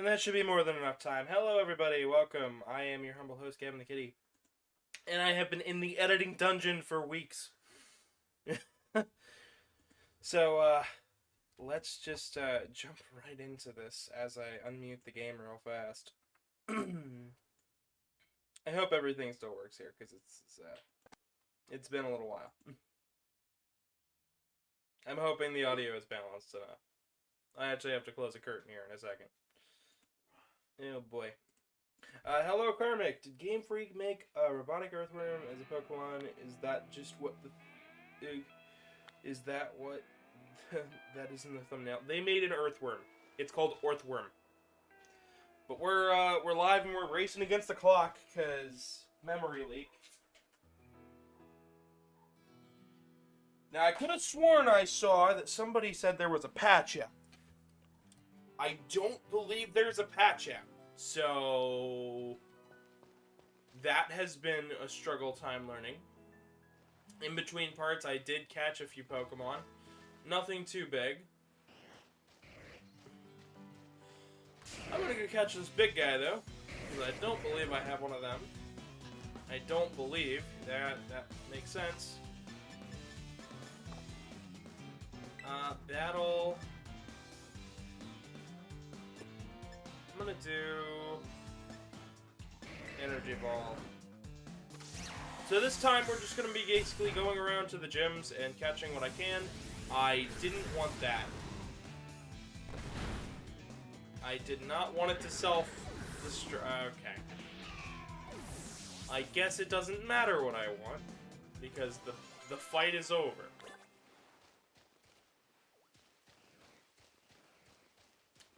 That should be more than enough time. Hello, everybody. Welcome. I am your humble host, Gavin the Kitty. And I have been in the editing dungeon for weeks. So, let's just jump right into this as I unmute the game real fast. I hope everything still works here, because it's been a little while. I'm hoping the audio is balanced enough. I actually have to close a curtain here in a second. Oh boy. Hello Karmic. Did Game Freak make a robotic earthworm as a Pokemon? Is that just what is that what that is in the thumbnail? They made an earthworm. It's called Earthworm. But we're live and we're racing against the clock because memory leak. Now I could have sworn I saw that somebody said there was a patch out. I don't believe there's a patch out. So that has been a struggle time learning. In between parts, I did catch a few Pokemon. Nothing too big. I'm gonna go catch this big guy though, because I don't believe I have one of them. I don't believe that makes sense. Battle. I'm gonna do Energy Ball. So this time we're just gonna be basically going around to the gyms and catching what I can. I didn't want that. I did not want it to self-destruct. Okay. I guess it doesn't matter what I want, because the fight is over.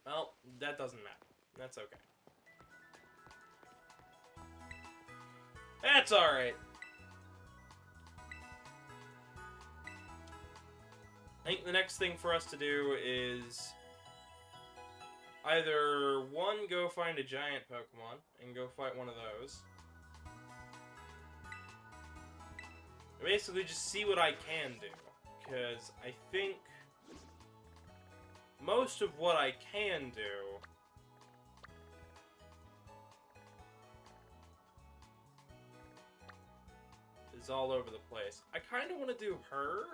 Well, that doesn't matter. That's okay. That's alright. I think the next thing for us to do is either, one, go find a giant Pokemon and go fight one of those. Or basically just see what I can do. Because I think most of what I can do is all over the place. I kind of want to do her.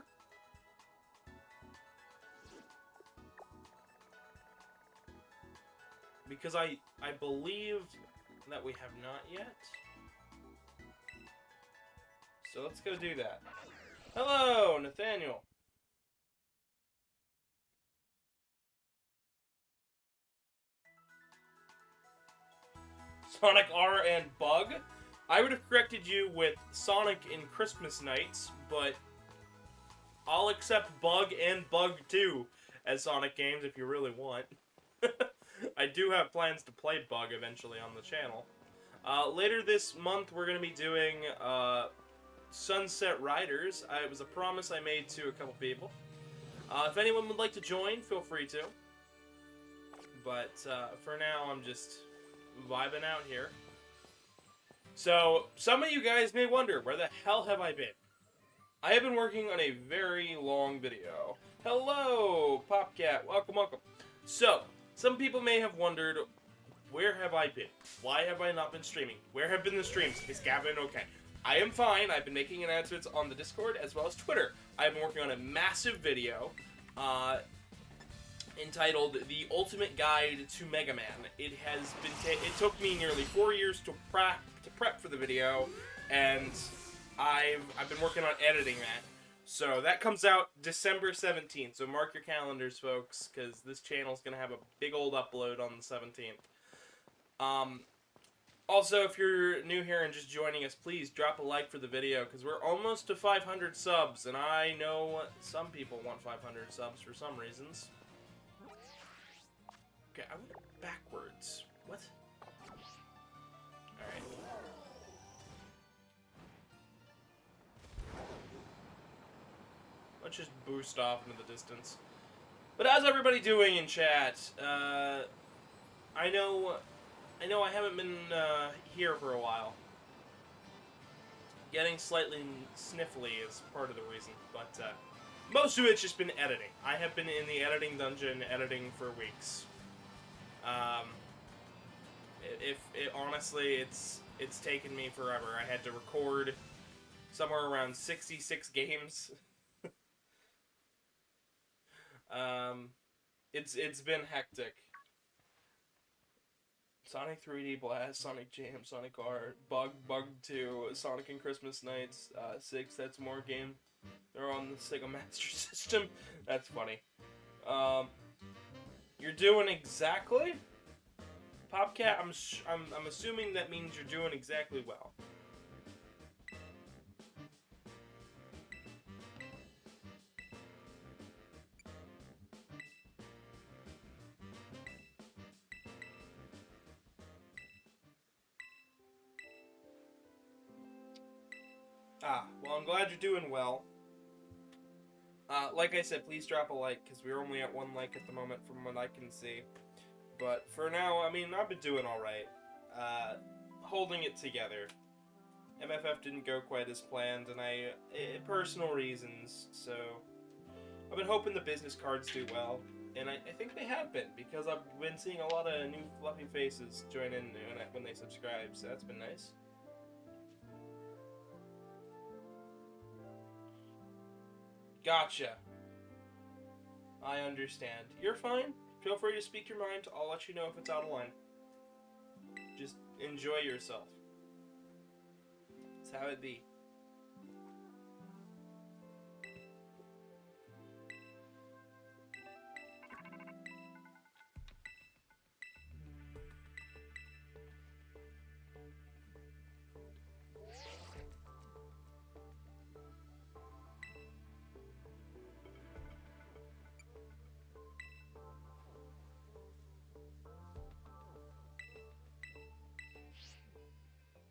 Because I believe that we have not yet. So let's go do that. Hello, Nathaniel. Sonic R and Bug? I would have corrected you with Sonic in Christmas Nights, but I'll accept Bug and Bug 2 as Sonic games if you really want. I do have plans to play Bug eventually on the channel. Later this month we're going to be doing Sunset Riders. It was a promise I made to a couple people. If anyone would like to join, feel free to. But for now I'm just vibing out here. So, some of you guys may wonder, where the hell have I been? I have been working on a very long video. Hello, Popcat. Welcome, welcome. So, some people may have wondered, where have I been? Why have I not been streaming? Where have been the streams? Is Gavin okay? I am fine. I've been making announcements on the Discord as well as Twitter. I've been working on a massive video, entitled The Ultimate Guide to Mega Man. It has been it took me nearly 4 years to prep for the video, and I've been working on editing that. So that comes out December 17th. So mark your calendars, folks, because this channel's gonna have a big old upload on the 17th. Also, if you're new here and just joining us, please drop a like for the video, because we're almost to 500 subs, and I know some people want 500 subs for some reasons. Okay, I went backwards. What? Alright. Let's just boost off into the distance. But how's everybody doing in chat? I know I haven't been here for a while. Getting slightly sniffly is part of the reason, but most of it's just been editing. I have been in the editing dungeon editing for weeks. Honestly, it's taken me forever. I had to record somewhere around 66 games. It's been hectic. Sonic 3D Blast, Sonic Jam, Sonic R, Bug 2, Sonic and Christmas Nights, 6, that's more game. They're on the Sega Master System. That's funny. You're doing exactly? Popcat, I'm assuming that means you're doing exactly well. Well, I'm glad you're doing well. Like I said, please drop a like, because we're only at 1 like at the moment from what I can see. But for now, I mean, I've been doing alright. Holding it together. MFF didn't go quite as planned, and personal reasons, so I've been hoping the business cards do well, and I think they have been, because I've been seeing a lot of new fluffy faces join in when they subscribe, so that's been nice. Gotcha. I understand. You're fine. Feel free to speak your mind. I'll let you know if it's out of line. Just enjoy yourself. That's how it be.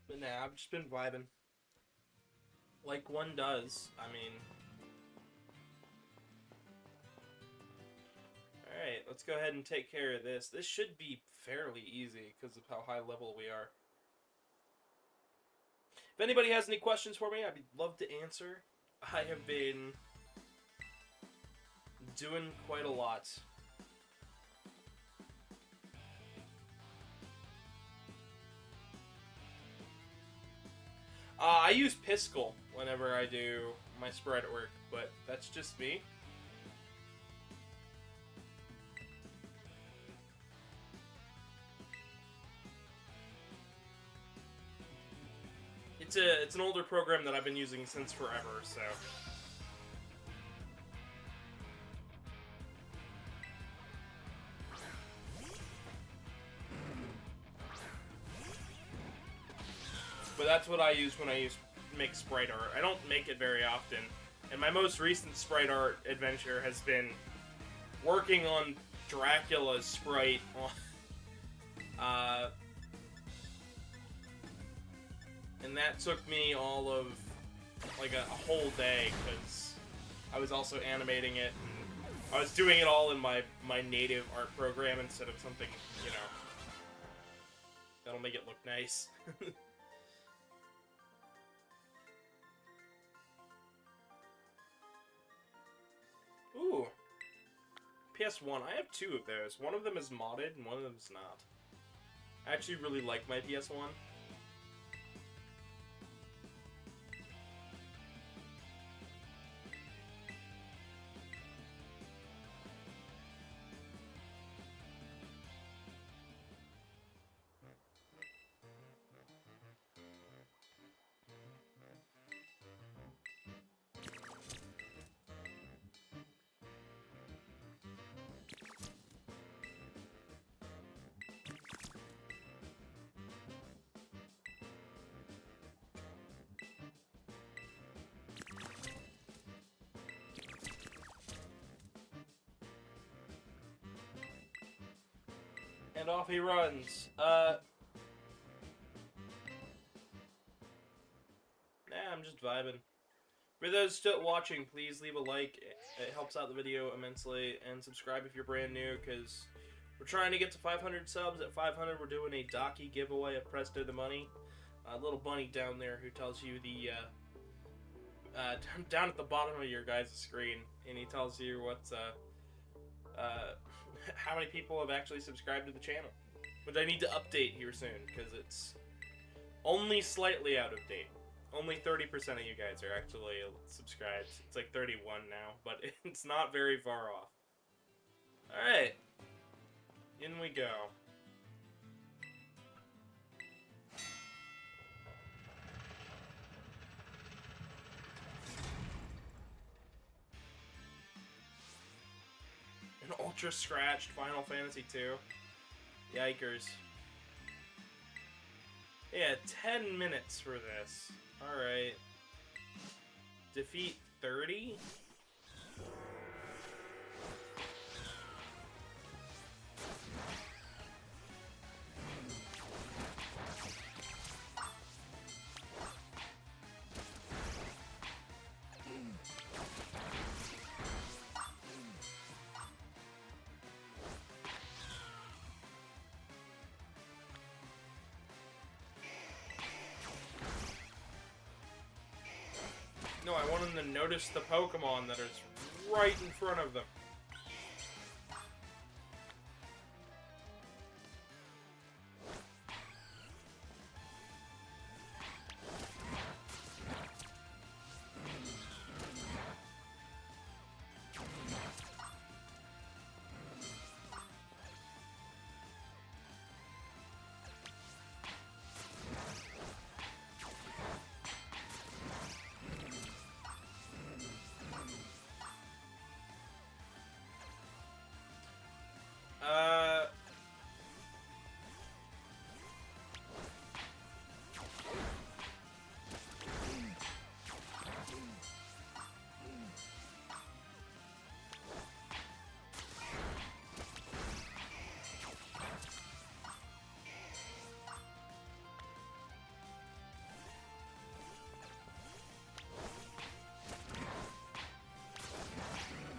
But nah, I've just been vibing. Like one does. I mean... Alright, let's go ahead and take care of this. This should be fairly easy because of how high level we are. If anybody has any questions for me, I'd love to answer. I have been doing quite a lot. I use Piskel whenever I do my sprite work, but that's just me. It's an older program that I've been using since forever, so. But that's what I use when I make sprite art. I don't make it very often. And my most recent sprite art adventure has been working on Dracula's sprite and that took me all of like a whole day because I was also animating it and I was doing it all in my native art program instead of something, you know, that'll make it look nice. Ooh. PS1. I have 2 of those. One of them is modded and one of them is not. I actually really like my PS1. And off he runs. Nah, I'm just vibing. For those still watching, please leave a like. It helps out the video immensely. And subscribe if you're brand new, because we're trying to get to 500 subs. At 500, we're doing a Docky giveaway of Presto the Money. A little bunny down there who tells you the... down at the bottom of your guys' screen. And he tells you what's... how many people have actually subscribed to the channel. Which I need to update here soon, because it's only slightly out of date. Only 30% of you guys are actually subscribed. It's like 31 now, but it's not very far off. Alright. In we go. An ultra scratched Final Fantasy 2. Yikers. Yeah, 10 minutes for this. Alright. Defeat 30? No, I want them to notice the Pokemon that is right in front of them.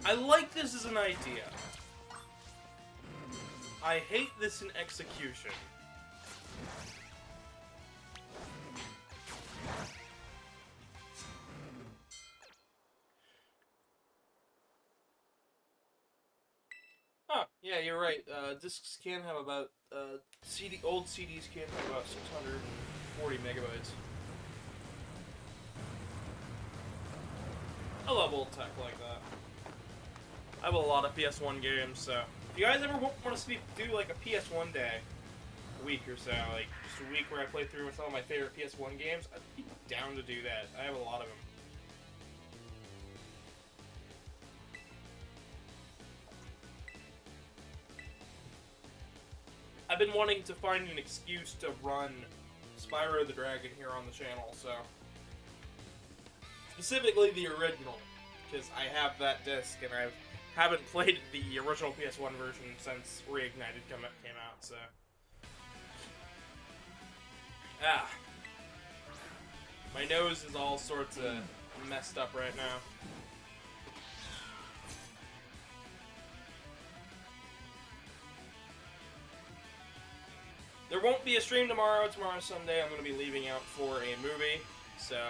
I like this as an idea. I hate this in execution. Huh, yeah, you're right. Discs can have about, old CDs can have about 640 megabytes. I love old tech like that. I have a lot of PS1 games, so if you guys ever want to do like a PS1 day, a week or so, like just a week where I play through some of my favorite PS1 games, I'd be down to do that. I have a lot of them. I've been wanting to find an excuse to run Spyro the Dragon here on the channel, so specifically the original, because I have that disc and I haven't played the original PS1 version since Reignited came out, so my nose is all sorts of messed up right now. There won't be a stream tomorrow. Tomorrow's Sunday. I'm going to be leaving out for a movie, so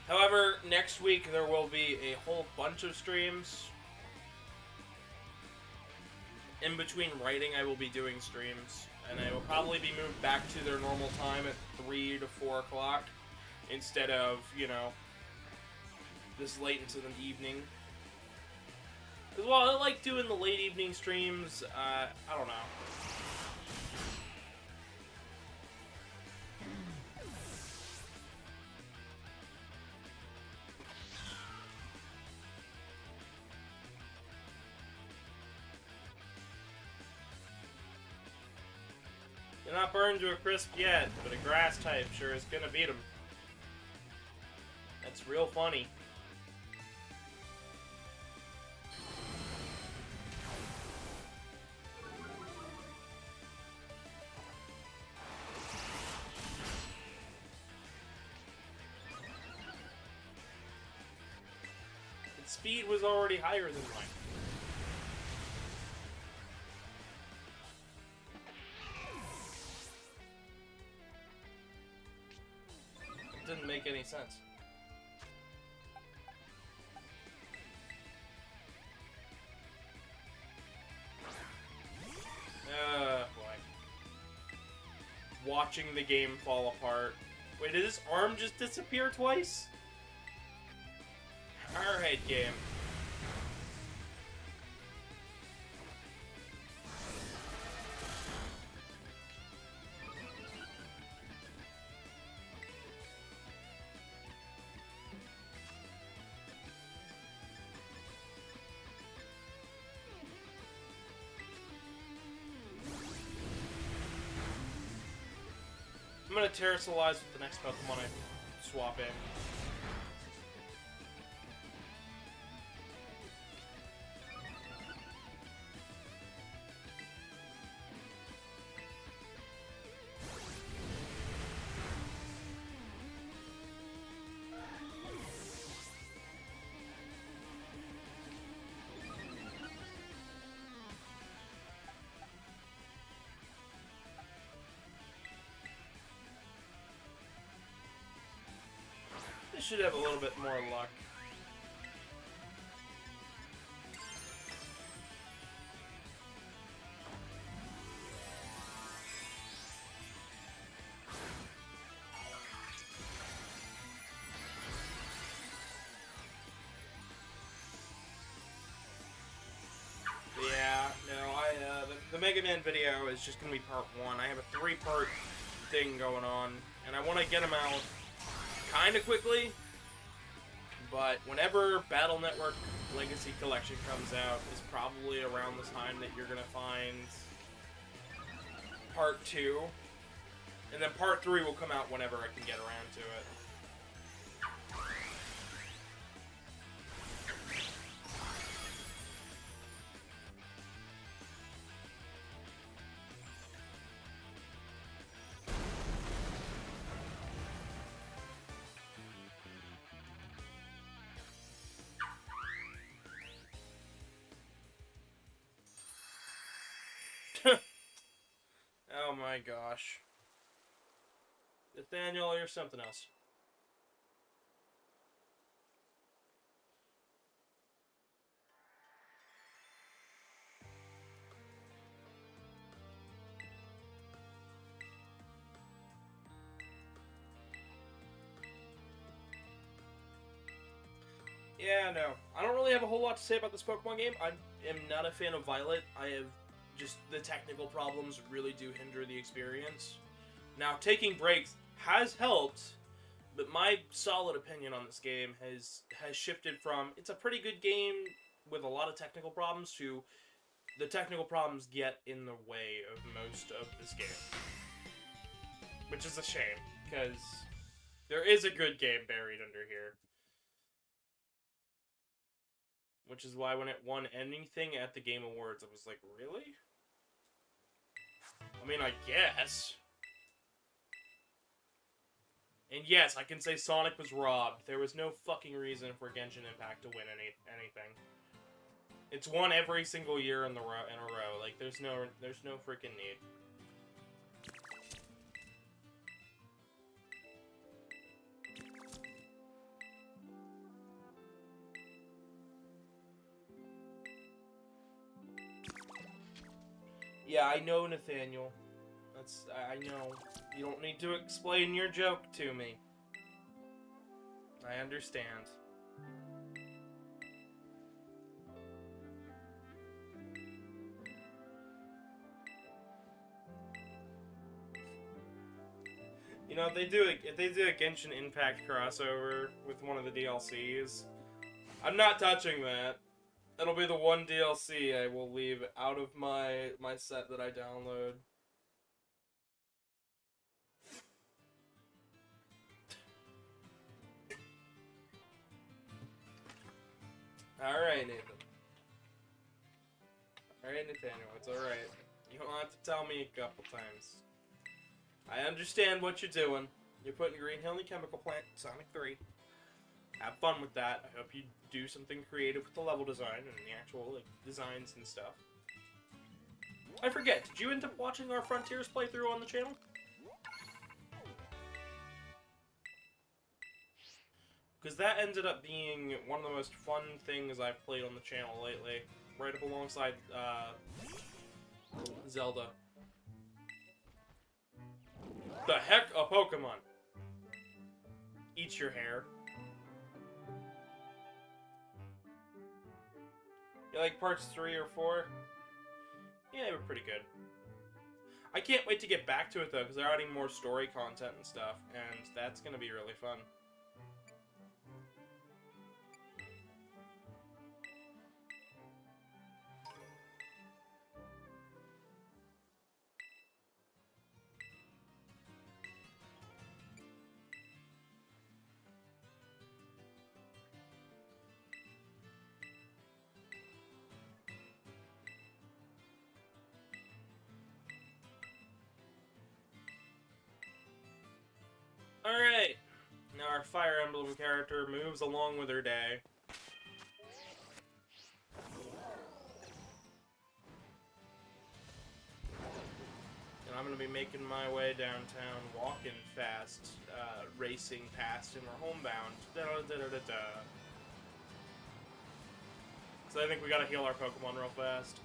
however, next week there will be a whole bunch of streams. In between writing, I will be doing streams, and I will probably be moved back to their normal time at 3 to 4 o'clock, instead of, you know, this late into the evening. Because while I like doing the late evening streams, I don't know. You're not burned to a crisp yet, but a grass type sure is gonna beat him. That's real funny. Its speed was already higher than mine. Didn't make any sense. watching the game fall apart. Wait, did his arm just disappear twice? Alright, game. I'm gonna terrestrialize with the next Pokemon I swap in. This should have a little bit more luck. Yeah, no, the Mega Man video is just gonna be part 1. I have a 3-part thing going on, and I want to get them out kind of quickly, but whenever Battle Network Legacy Collection comes out is probably around the time that you're gonna find part 2, and then part 3 will come out whenever I can get around to it. Oh my gosh. Nathaniel, you're something else. Yeah, no. I don't really have a whole lot to say about this Pokemon game. I am not a fan of Violet. I have just the technical problems really do hinder the experience. Now, taking breaks has helped, but my solid opinion on this game has shifted from it's a pretty good game with a lot of technical problems to the technical problems get in the way of most of this game. Which is a shame, because there is a good game buried under here. Which is why when it won anything at the Game Awards, I was like, really? I mean, I guess. And yes, I can say Sonic was robbed. There was no fucking reason for Genshin Impact to win anything. It's won every single year in a row. Like, there's no freaking need. Yeah, I know, Nathaniel. I know. You don't need to explain your joke to me. I understand. You know, if they do a Genshin Impact crossover with one of the DLCs, I'm not touching that. It'll be the one DLC I will leave out of my set that I download. Alright, Nathan. Alright, Nathaniel, it's alright. You don't have to tell me a couple times. I understand what you're doing. You're putting Green Hill in the chemical plant, Sonic 3. Have fun with that. I hope you do something creative with the level design and the actual designs and stuff. I forget, did you end up watching our Frontiers playthrough on the channel? Because that ended up being one of the most fun things I've played on the channel lately. Right up alongside Zelda. The heck, a Pokemon. Eat your hair. You like parts 3 or 4? Yeah, they were pretty good. I can't wait to get back to it though, because they're adding more story content and stuff, and that's gonna be really fun. Alright, now our Fire Emblem character moves along with her day. And I'm going to be making my way downtown, walking fast, racing past, and we're homebound. Da-da-da-da-da. So I think we gotta heal our Pokemon real fast.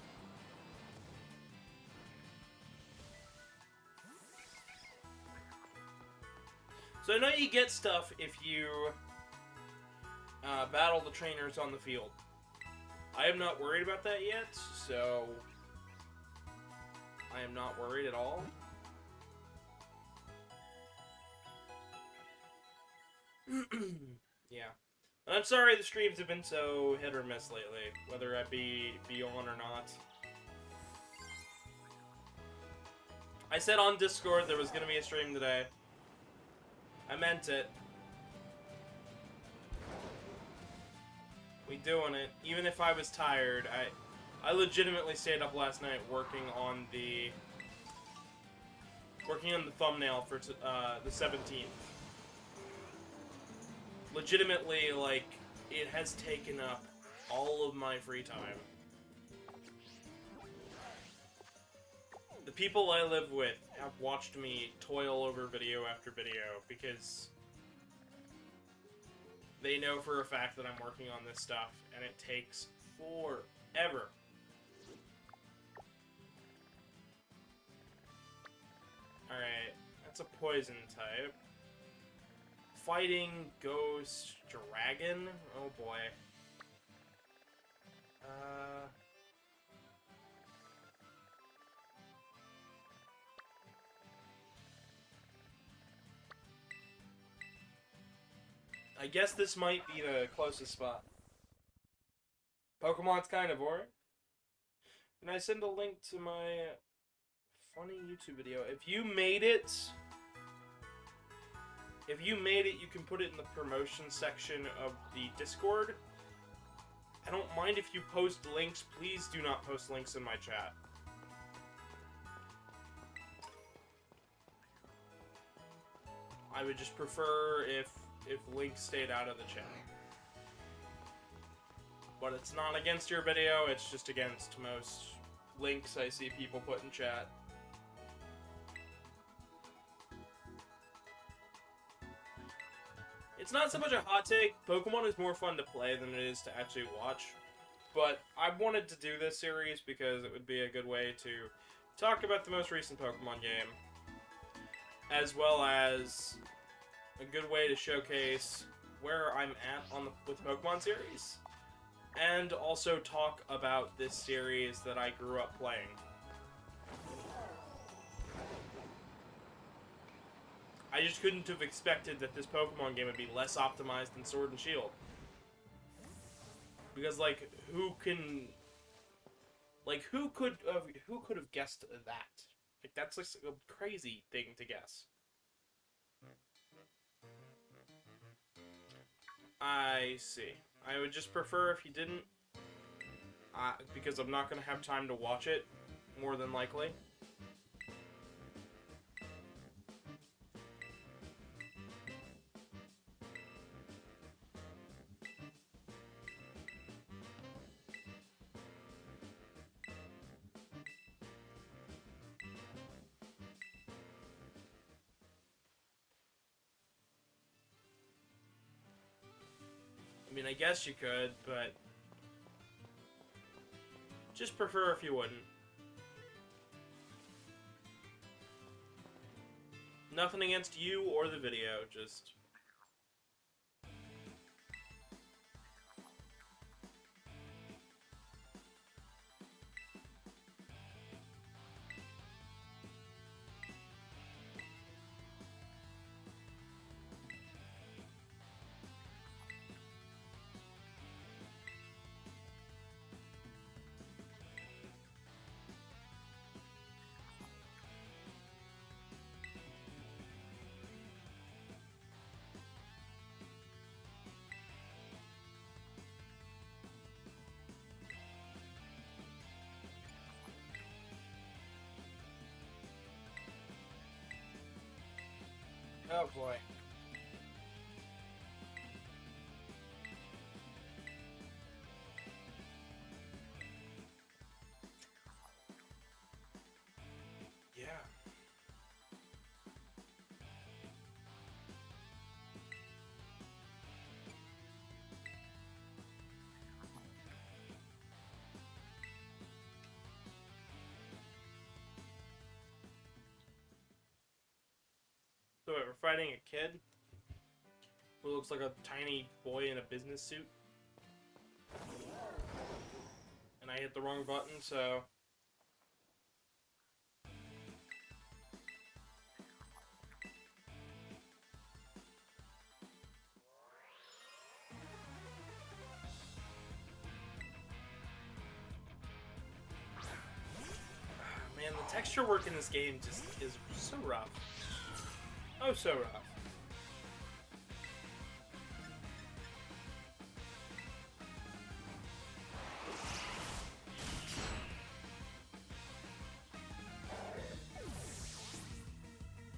So I know you get stuff if you battle the trainers on the field. I am not worried about that yet, so I am not worried at all. Yeah. And I'm sorry the streams have been so hit or miss lately, whether I be on or not. I said on Discord there was going to be a stream today. I meant it. We doing it. Even if I was tired, I legitimately stayed up last night working on the thumbnail for the 17th. Legitimately, like, it has taken up all of my free time. The people I live with have watched me toil over video after video because they know for a fact that I'm working on this stuff and it takes forever. Alright, that's a poison type. Fighting Ghost Dragon? Oh boy. I guess this might be the closest spot. Pokemon's kind of boring. Can I send a link to my funny YouTube video? If you made it, you can put it in the promotion section of the Discord. I don't mind if you post links. Please do not post links in my chat. I would just prefer if links stayed out of the chat. But it's not against your video, it's just against most links I see people put in chat. It's not so much a hot take. Pokemon is more fun to play than it is to actually watch. But I wanted to do this series because it would be a good way to talk about the most recent Pokemon game, as well as a good way to showcase where I'm at with the Pokemon series, and also talk about this series that I grew up playing. I just couldn't have expected that this Pokemon game would be less optimized than Sword and Shield. Because, like, who could have guessed that? Like, that's like a crazy thing to guess. I see. I would just prefer if you didn't, because I'm not going to have time to watch it, more than likely. I mean, I guess you could, but just prefer if you wouldn't. Nothing against you or the video, just... Oh boy. Yeah. So wait, we're fighting a kid who looks like a tiny boy in a business suit. And I hit the wrong button, so... Man, the texture work in this game just is so rough. Oh, so rough.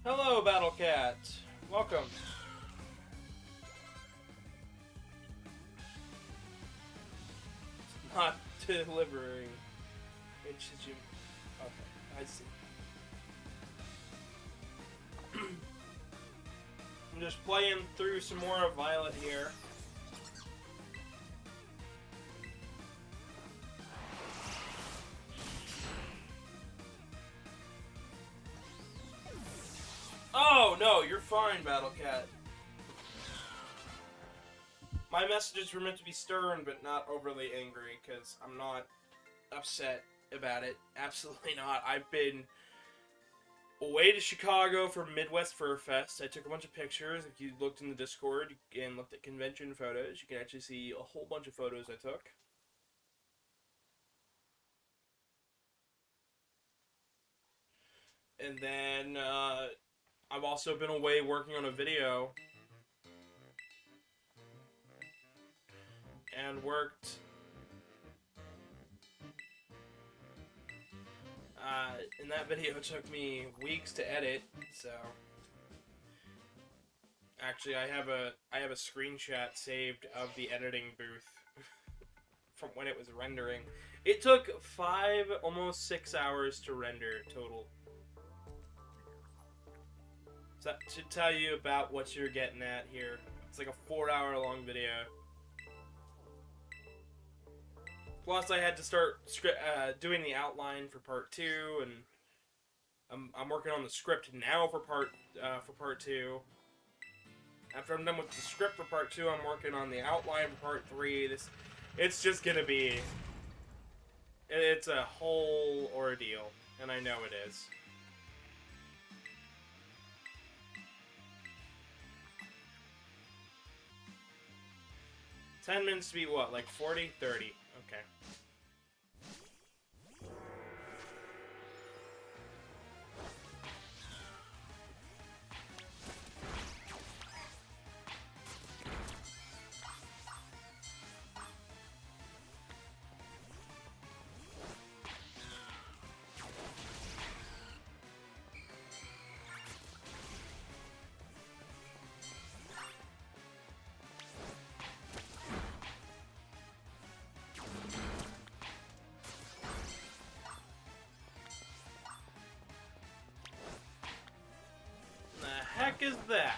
Hello, Battle Cat. Welcome. It's not delivering. Wait, should you... Okay, I see. I'm just playing through some more of Violet here. Oh, no, you're fine, Battle Cat. My messages were meant to be stern, but not overly angry, because I'm not upset about it. Absolutely not. I've been away to Chicago for Midwest Fur Fest. I took a bunch of pictures. If you looked in the Discord and looked at convention photos, you can actually see a whole bunch of photos I took. And then, I've also been away working on a video. And worked... and that video took me weeks to edit, so... Actually, I have a screenshot saved of the editing booth from when it was rendering. It took almost 6 hours to render total. So that should tell you about what you're getting at here. It's like a 4-hour-long video. Plus, I had to start doing the outline for part 2, and I'm working on the script now for part 2. After I'm done with the script for part 2, I'm working on the outline for part 3. It's just gonna be... It's a whole ordeal, and I know it is. $10 minutes to beat what? Like 40? 30. Okay. Heck is that?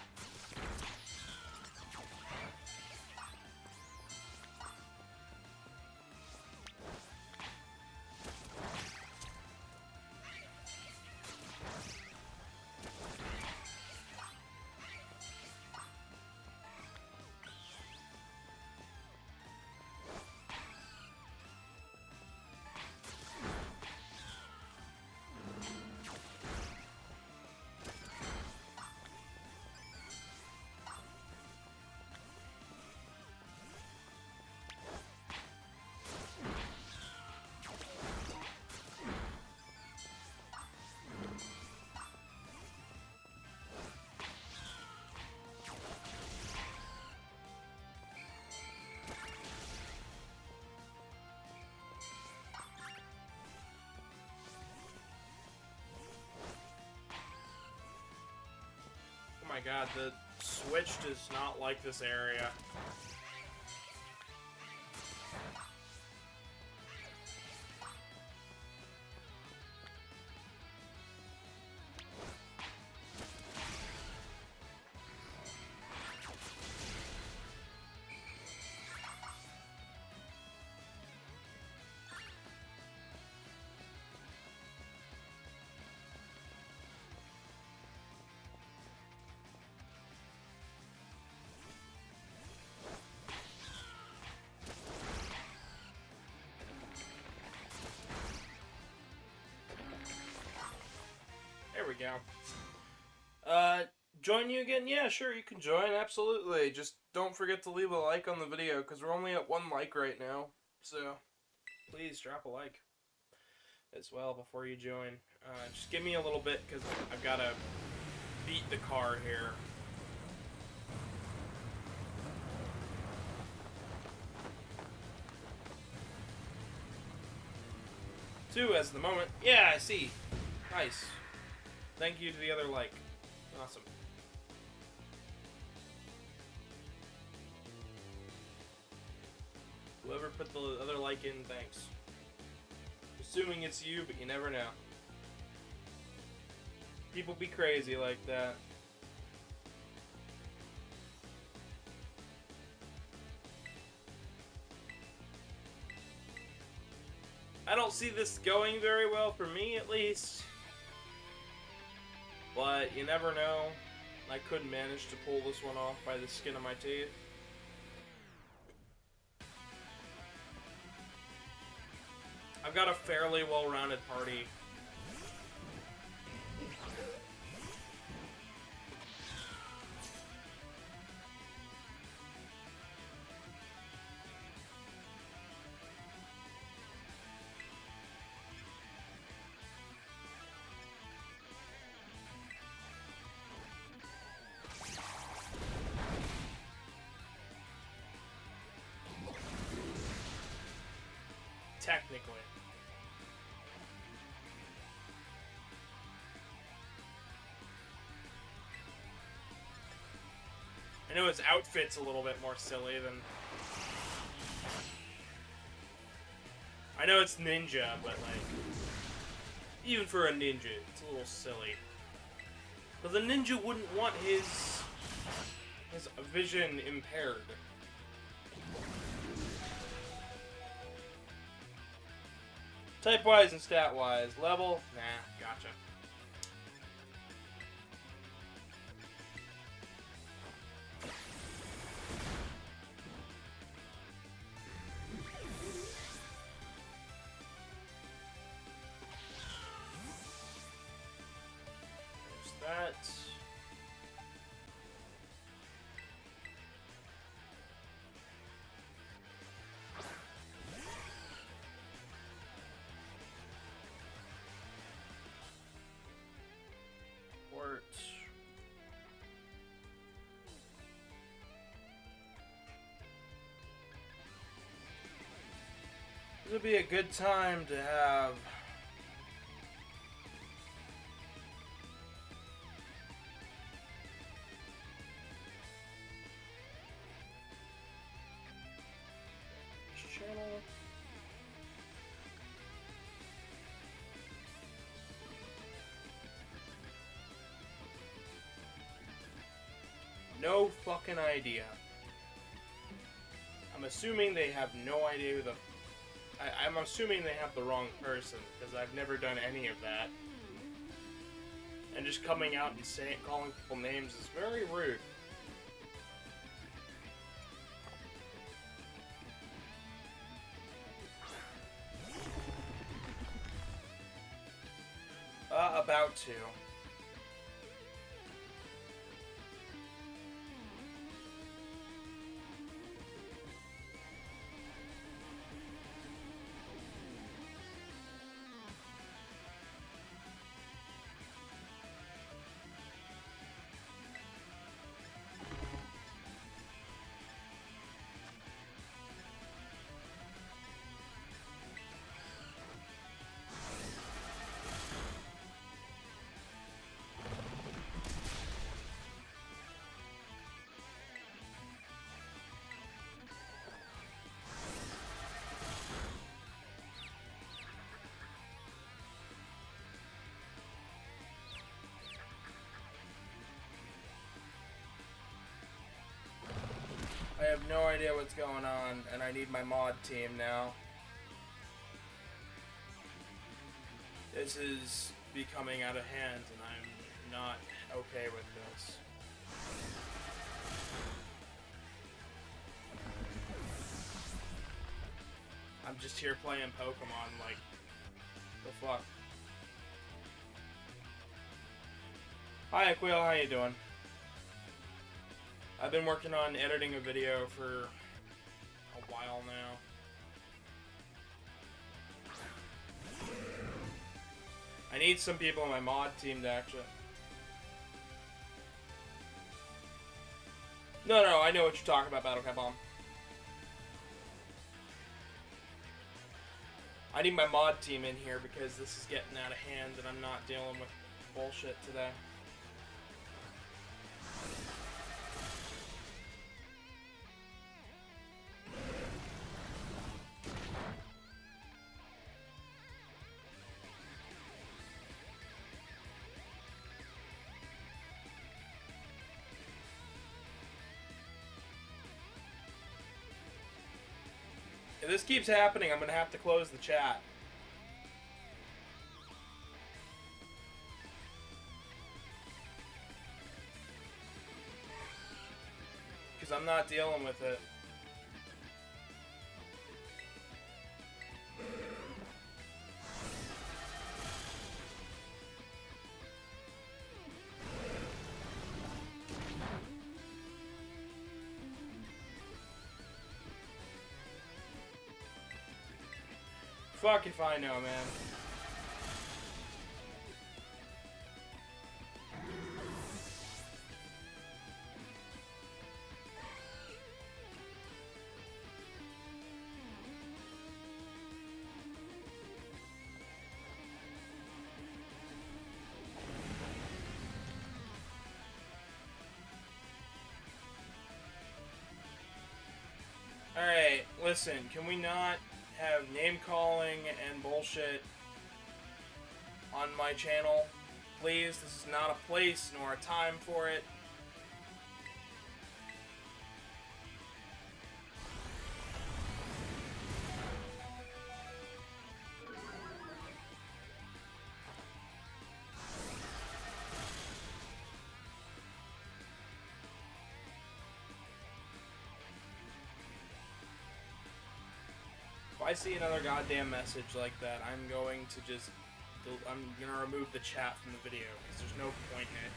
my god, the Switch does not like this area. There we go. Join you again? Yeah, sure, you can join, absolutely. Just don't forget to leave a like on the video, because we're only at 1 like right now. So, please drop a like as well before you join. Just give me a little bit, because I've got to beat the car here. Two as the moment. Yeah, I see. Nice. Thank you to the other like. Awesome. Whoever put the other like in, thanks. Assuming it's you, but you never know. People be crazy like that. I don't see this going very well, for me at least. But you never know. I could manage to pull this one off by the skin of my teeth. I've got a fairly well-rounded party. Technically. I know his outfit's a little bit more silly than... I know it's ninja, but like... Even for a ninja, it's a little silly. Because a ninja wouldn't want his vision impaired. Type-wise and stat-wise. Level? Nah, gotcha. There's that. This would be a good time to have channel. No fucking idea. I'm assuming they have no idea who the... I'm assuming they have the wrong person, because I've never done any of that. And just coming out and calling people names is very rude. About to. no idea what's going on, and I need my mod team now. This is becoming out of hand, and I'm not okay with this. I'm just here playing Pokemon, like, the fuck. Hi, Aquil, how you doing? I've been working on editing a video for a while now. I need some people on my mod team to actually... No, I know what you're talking about, Battle Cat Bomb. I need my mod team in here because this is getting out of hand and I'm not dealing with bullshit today. If this keeps happening, I'm gonna have to close the chat. Because I'm not dealing with it. Fuck if I know, man. Alright, listen, can we not have name calling and bullshit on my channel? Please, this is not a place nor a time for it. If I see another goddamn message like that, I'm going to remove the chat from the video, because there's no point in it.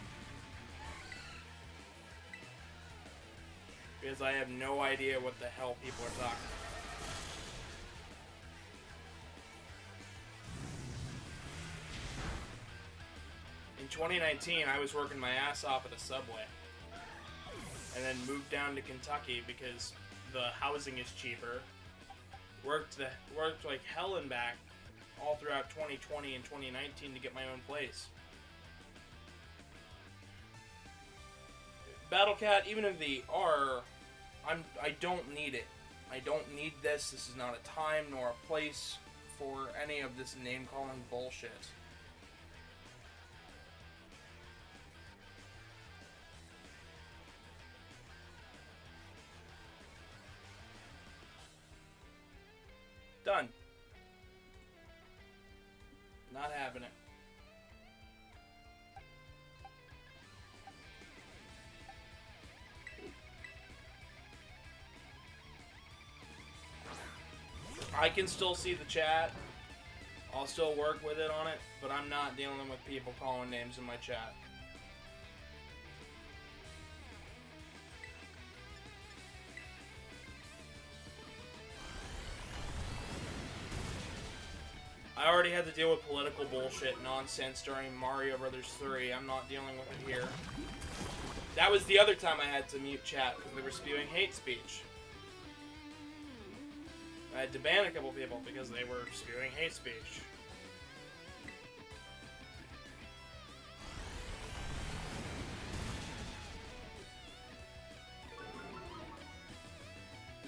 Because I have no idea what the hell people are talking about. In 2019, I was working my ass off at a Subway. And then moved down to Kentucky because the housing is cheaper. Worked like hell and back all throughout 2020 and 2019 to get my own place. Battlecat, even if they are, I don't need it. I don't need this. This is not a time nor a place for any of this name-calling bullshit. Done. Not having it. I can still see the chat. I'll still work with it on it, but I'm not dealing with people calling names in my chat. I already had to deal with political bullshit nonsense during Mario Brothers 3. I'm not dealing with it here. That was the other time I had to mute chat because they were spewing hate speech. I had to ban a couple people because they were spewing hate speech.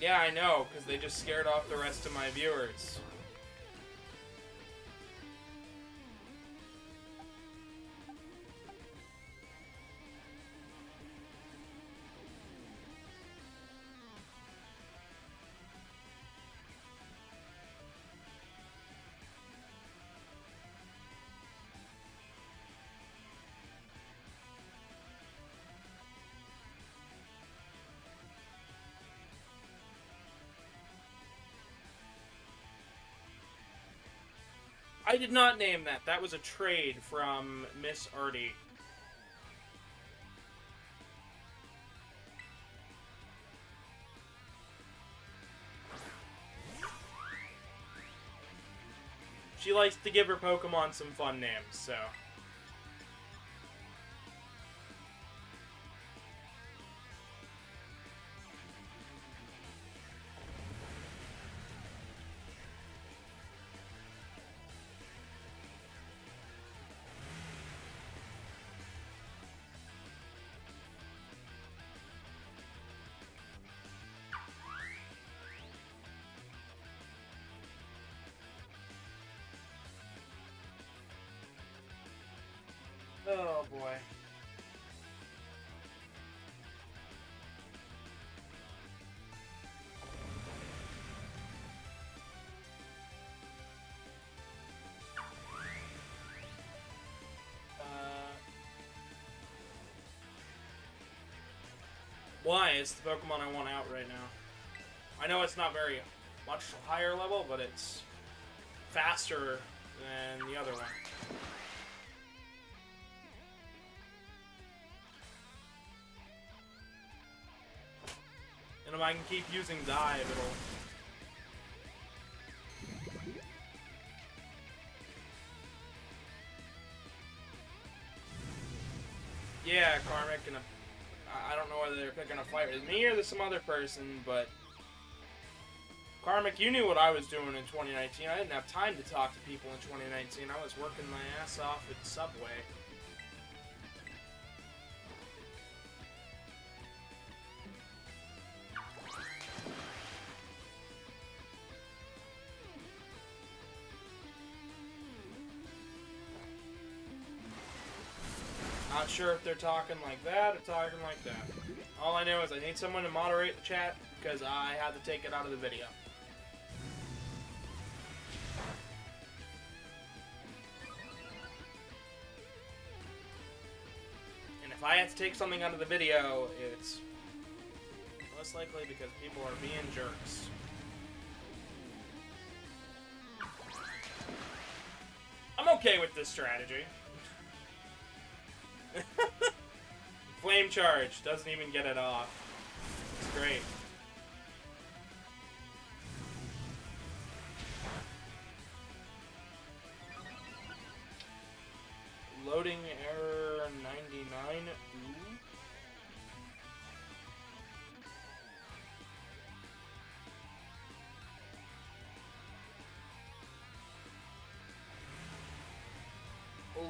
Yeah, I know, because they just scared off the rest of my viewers. I did not name that. That was a trade from Miss Artie. She likes to give her Pokemon some fun names, so... Oh boy. Why? It's the Pokemon I want out right now. I know it's not very much higher level, but it's faster than the other one. And if I can keep using Dive, it'll... Yeah, Karmic, and I don't know whether they're picking a fight with me or there's some other person, but... Karmic, you knew what I was doing in 2019. I didn't have time to talk to people in 2019. I was working my ass off at Subway. Not sure if they're talking like that or talking like that. All I know is I need someone to moderate the chat because I had to take it out of the video. And if I have to take something out of the video, it's most likely because people are being jerks. I'm okay with this strategy. Flame charge doesn't even get it off. It's great. Loading error 99. Ooh.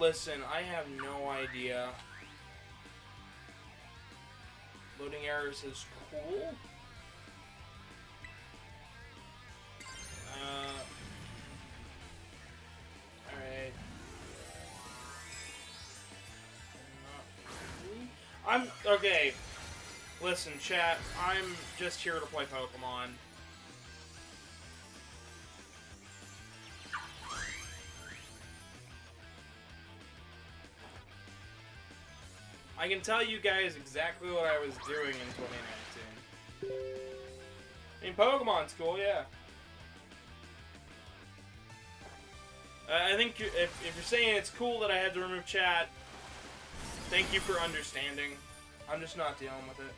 Listen, I have no idea. Loading errors is cool. Alright. I'm okay. Listen, chat, I'm just here to play Pokemon. I can tell you guys exactly what I was doing in 2019. I mean, Pokemon's cool, yeah. I think if you're saying it's cool that I had to remove chat, thank you for understanding. I'm just not dealing with it.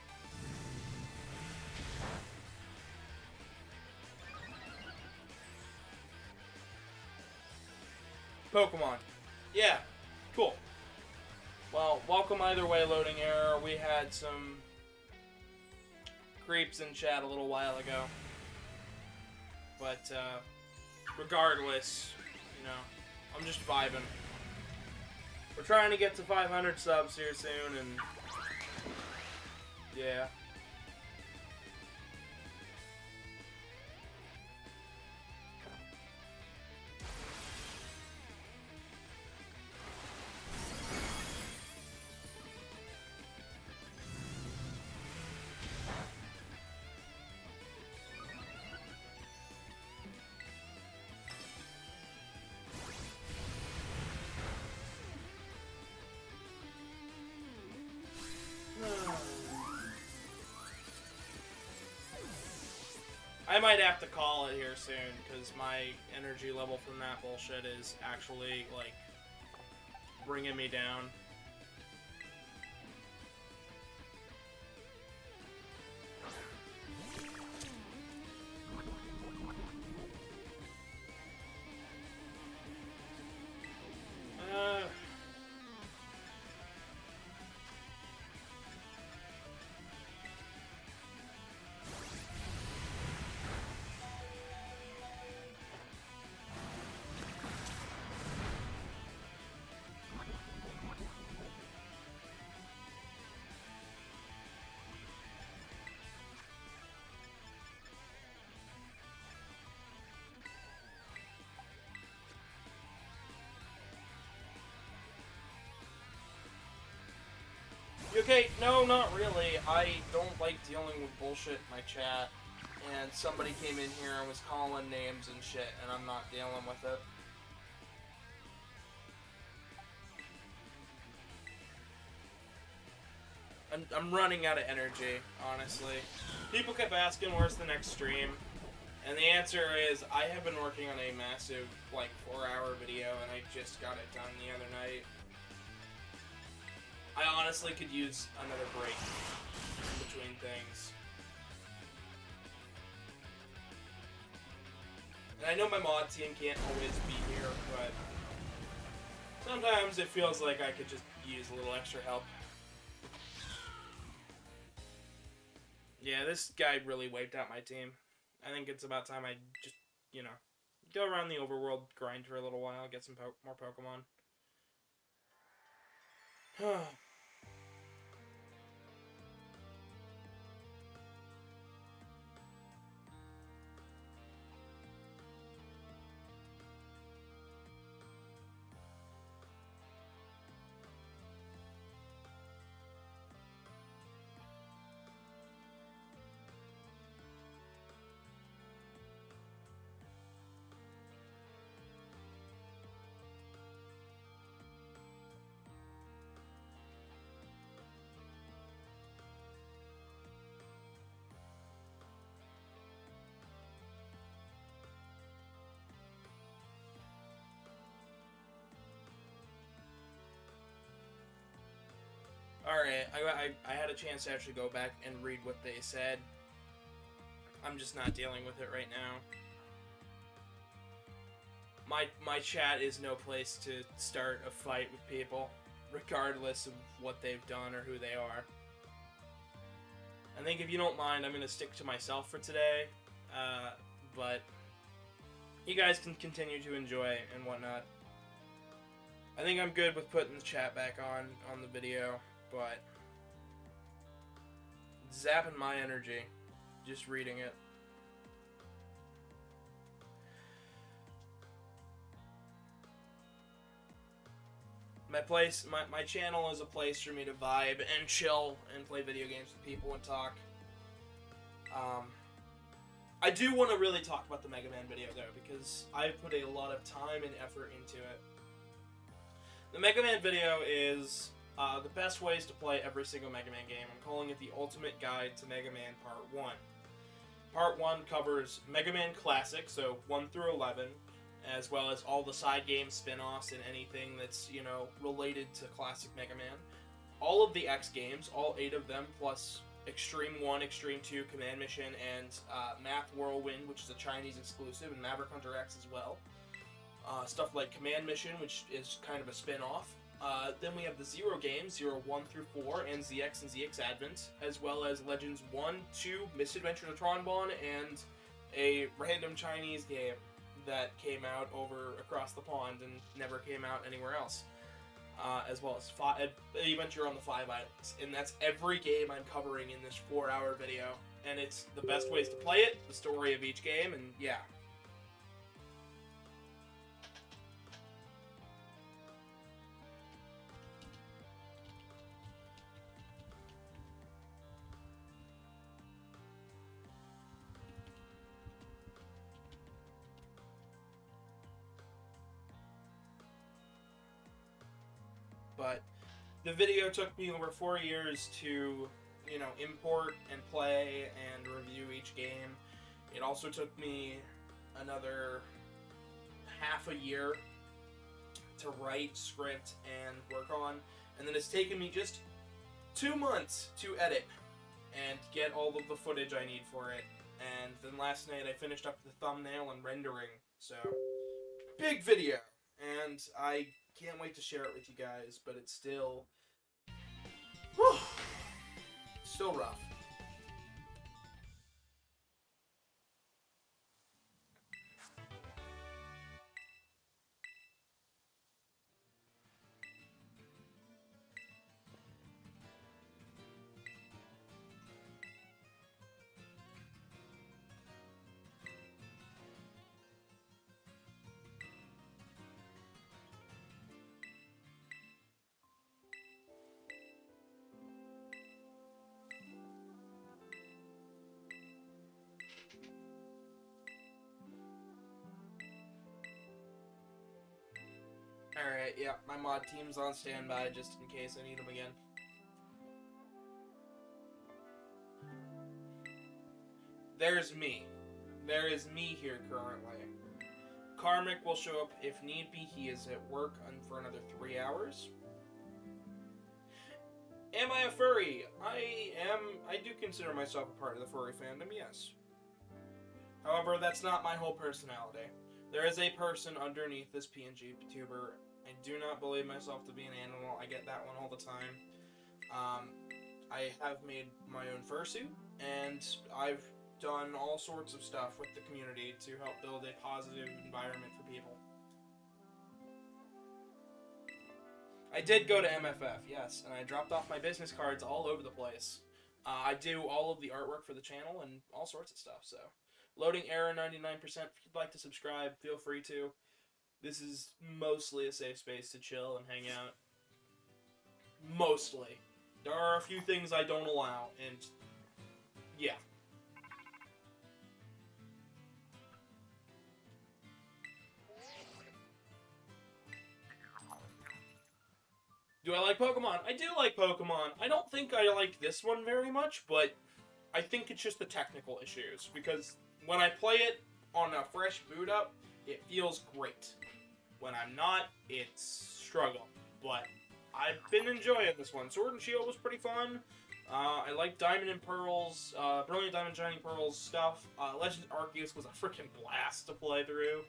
Pokemon. Yeah, cool. Well, welcome either way, loading error. We had some creeps in chat a little while ago. But, regardless, you know, I'm just vibing. We're trying to get to 500 subs here soon, and yeah. I might have to call it here soon, because my energy level from that bullshit is actually, like, bringing me down. Okay, no, not really. I don't like dealing with bullshit in my chat. And somebody came in here and was calling names and shit, and I'm not dealing with it. I'm running out of energy, honestly. People kept asking where's the next stream, and the answer is I have been working on a massive, like, 4-hour video, and I just got it done the other night. I honestly could use another break in between things. And I know my mod team can't always be here, but sometimes it feels like I could just use a little extra help. Yeah, this guy really wiped out my team. I think it's about time I just, you know, go around the overworld, grind for a little while, get some more Pokemon. Alright, I had a chance to actually go back and read what they said. I'm just not dealing with it right now. My chat is no place to start a fight with people, regardless of what they've done or who they are. I think if you don't mind, I'm going to stick to myself for today, but you guys can continue to enjoy and whatnot. I think I'm good with putting the chat back on the video, but zapping my energy just reading it. My channel is a place for me to vibe and chill and play video games with people and talk. I do want to really talk about the Mega Man video though, because I've put a lot of time and effort into it. The Mega Man video is the best ways to play every single Mega Man game. I'm calling it the Ultimate Guide to Mega Man Part 1. Part 1 covers Mega Man Classic, so 1 through 11, as well as all the side game spin-offs and anything that's, you know, related to classic Mega Man. All of the X games, all 8 of them, plus Extreme 1, Extreme 2, Command Mission, and Math Whirlwind, which is a Chinese exclusive, and Maverick Hunter X as well. Stuff like Command Mission, which is kind of a spin-off. Then we have the Zero games, Zero 1 through 4, and ZX and ZX Advent, as well as Legends 1, 2, Misadventures of Tronbon, and a random Chinese game that came out across the pond and never came out anywhere else. As well as Adventure on the Five Islands. And that's every game I'm covering in this 4-hour video. And it's the best ways to play it, the story of each game, and yeah. But the video took me over 4 years to, you know, import and play and review each game. It also took me another half a year to write, script, and work on, and then it's taken me just 2 months to edit and get all of the footage I need for it. And then last night I finished up the thumbnail and rendering, so big video, and I can't wait to share it with you guys, but it's still, whew, still rough. Alright, yeah, my mod team's on standby just in case I need them again. There's me. There is me here currently. Karmic will show up if need be. He is at work for another 3 hours. Am I a furry? I do consider myself a part of the furry fandom, yes. However, that's not my whole personality. There is a person underneath this PNG tuber. I do not believe myself to be an animal. I get that one all the time. I have made my own fursuit, and I've done all sorts of stuff with the community to help build a positive environment for people. I did go to MFF, yes, and I dropped off my business cards all over the place. I do all of the artwork for the channel and all sorts of stuff, so. Loading error 99%. If you'd like to subscribe, feel free to. This is mostly a safe space to chill and hang out. Mostly. There are a few things I don't allow, and yeah. Do I like Pokemon? I do like Pokemon. I don't think I like this one very much, but I think it's just the technical issues, because when I play it on a fresh boot up, it feels great. When I'm not, it's struggle. But I've been enjoying this one. Sword and Shield was pretty fun. I like Diamond and Pearls, Brilliant Diamond Shining Pearls stuff. Legend Arceus was a freaking blast to play through.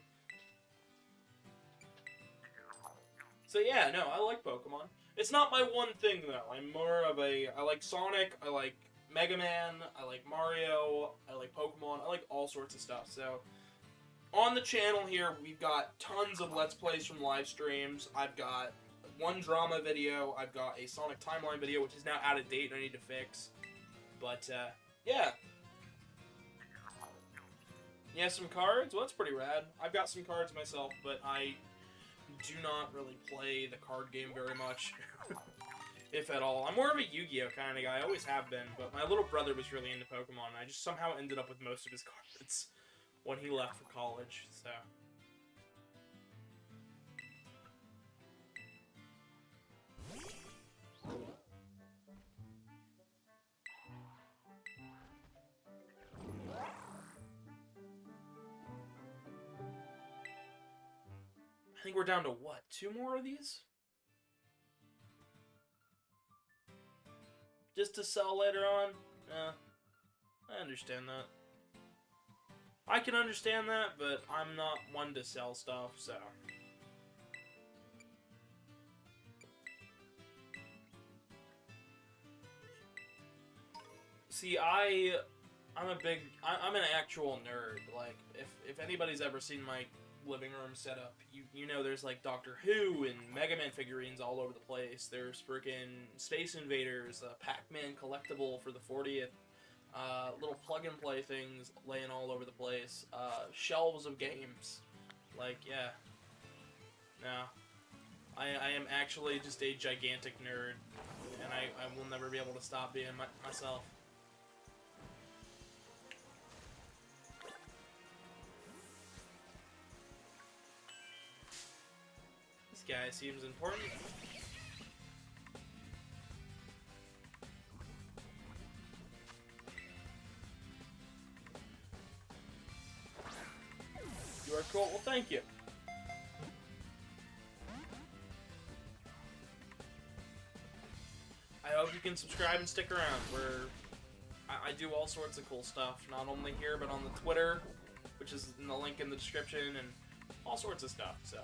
So yeah, no, I like Pokemon. It's not my one thing though. I'm more of a, I like Sonic, I like Mega Man, I like Mario, I like Pokemon, I like all sorts of stuff. So on the channel here, we've got tons of Let's Plays from live streams. I've got one drama video. I've got a Sonic Timeline video, which is now out of date and I need to fix. But, yeah. Yeah, some cards? Well, that's pretty rad. I've got some cards myself, but I do not really play the card game very much. If at all. I'm more of a Yu-Gi-Oh! Kind of guy. I always have been, but my little brother was really into Pokemon, and I just somehow ended up with most of his cards when he left for college, so. I think we're down to what? 2 more of these? Just to sell later on? I understand that. I can understand that, but I'm not one to sell stuff, so. See, I'm an actual nerd. Like, if anybody's ever seen my living room setup, you know there's like Doctor Who and Mega Man figurines all over the place. There's freaking Space Invaders, a Pac-Man collectible for the 40th, little plug-and-play things laying all over the place, shelves of games. Like, yeah. No. I am actually just a gigantic nerd, and I will never be able to stop being myself. This guy seems important. Very cool. Well, thank you. I hope you can subscribe and stick around, where I do all sorts of cool stuff, not only here, but on the Twitter, which is in the link in the description, and all sorts of stuff, so.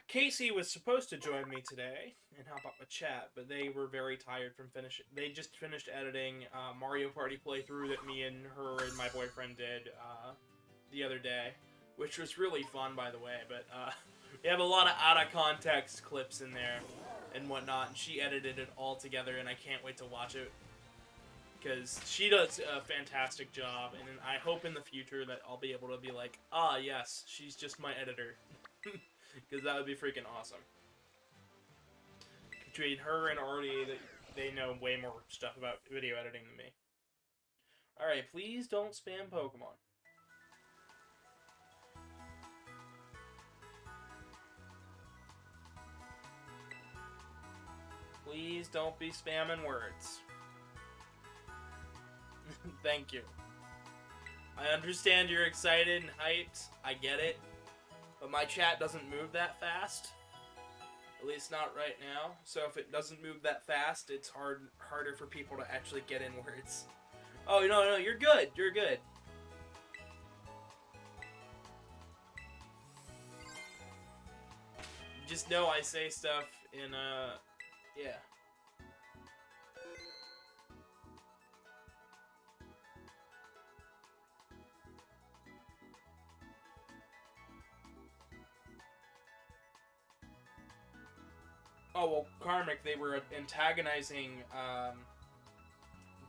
Casey was supposed to join me today and help out with chat, but they were very tired from finishing. They just finished editing Mario Party playthrough that me and her and my boyfriend did the other day, which was really fun, by the way. But we have a lot of out-of-context clips in there and whatnot, and she edited it all together, and I can't wait to watch it, because she does a fantastic job, and I hope in the future that I'll be able to be like, ah, yes, she's just my editor. Because that would be freaking awesome. Between her and Artie, they know way more stuff about video editing than me. Alright, please don't spam Pokemon. Please don't be spamming words. Thank you. I understand you're excited and hyped. I get it. But my chat doesn't move that fast. At least not right now. So if it doesn't move that fast, it's harder for people to actually get in words. Oh, no, you're good. You're good. Just know I say stuff in, yeah. Oh, well, Karmic, they were antagonizing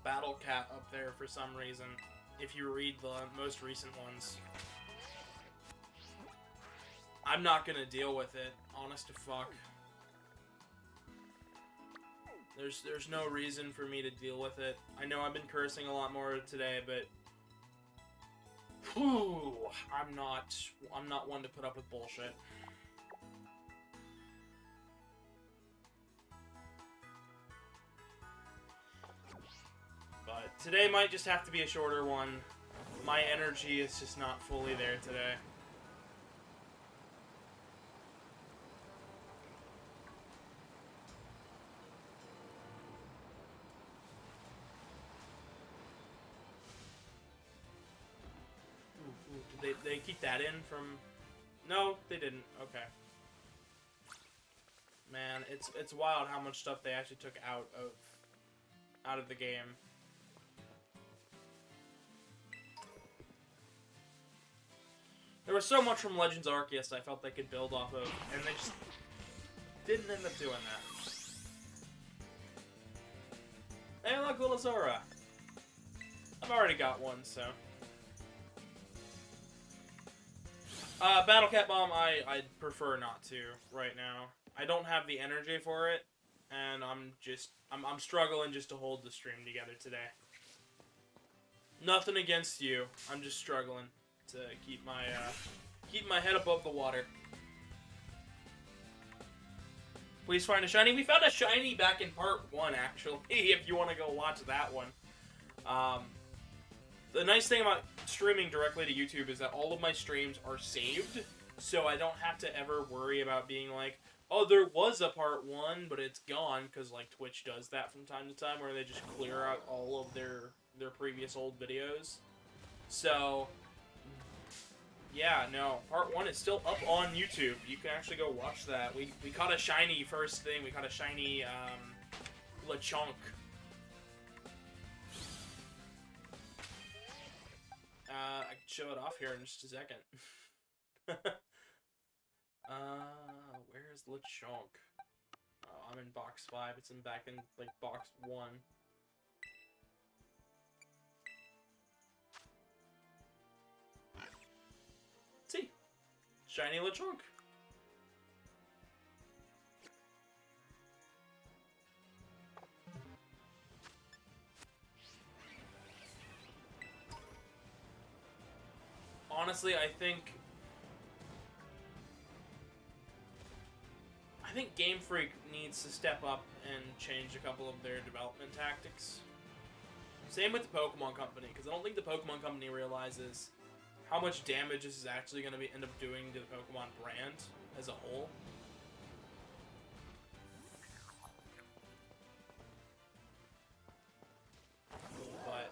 Battle Cat up there for some reason, if you read the most recent ones. I'm not gonna deal with it, honest to fuck. There's no reason for me to deal with it. I know I've been cursing a lot more today, but whew, I'm not one to put up with bullshit. But today might just have to be a shorter one. My energy is just not fully there today. Did they keep that in from... No, they didn't. Okay. Man, it's wild how much stuff they actually took out of the game. There was so much from Legends Arceus I felt they could build off of, and they just didn't end up doing that. Hey, look, Wilazora. I've already got one, so. Battle Cat Bomb, I'd prefer not to right now. I don't have the energy for it, and I'm struggling just to hold the stream together today. Nothing against you. I'm just struggling to keep my head above the water. Please find a shiny. We found a shiny back in part 1, actually, if you want to go watch that one. The nice thing about streaming directly to YouTube is that all of my streams are saved, so I don't have to ever worry about being like, oh, there was a part 1, but it's gone, because like Twitch does that from time to time, where they just clear out all of their previous old videos. So yeah, no, part 1 is still up on YouTube. You can actually go watch that. We caught a shiny first thing. We caught a shiny Lechonk. I can show it off here in just a second. Where's Lechonk? Oh, I'm in box 5. It's back in like box 1. See, shiny Lechonk. honestly, I think Game Freak needs to step up and change a couple of their development tactics. Same with the Pokemon Company, because I don't think the Pokemon Company realizes how much damage this is actually going to end up doing to the Pokemon brand as a whole. But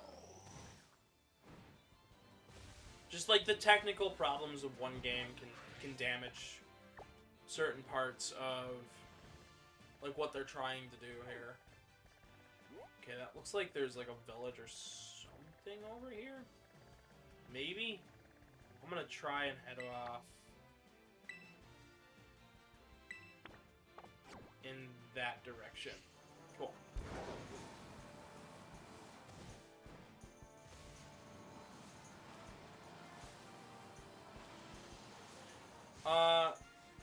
just like the technical problems of one game can damage certain parts of like what they're trying to do here. Okay, that looks like there's like a village or something over here. Maybe? I'm gonna try and head off in that direction. Cool.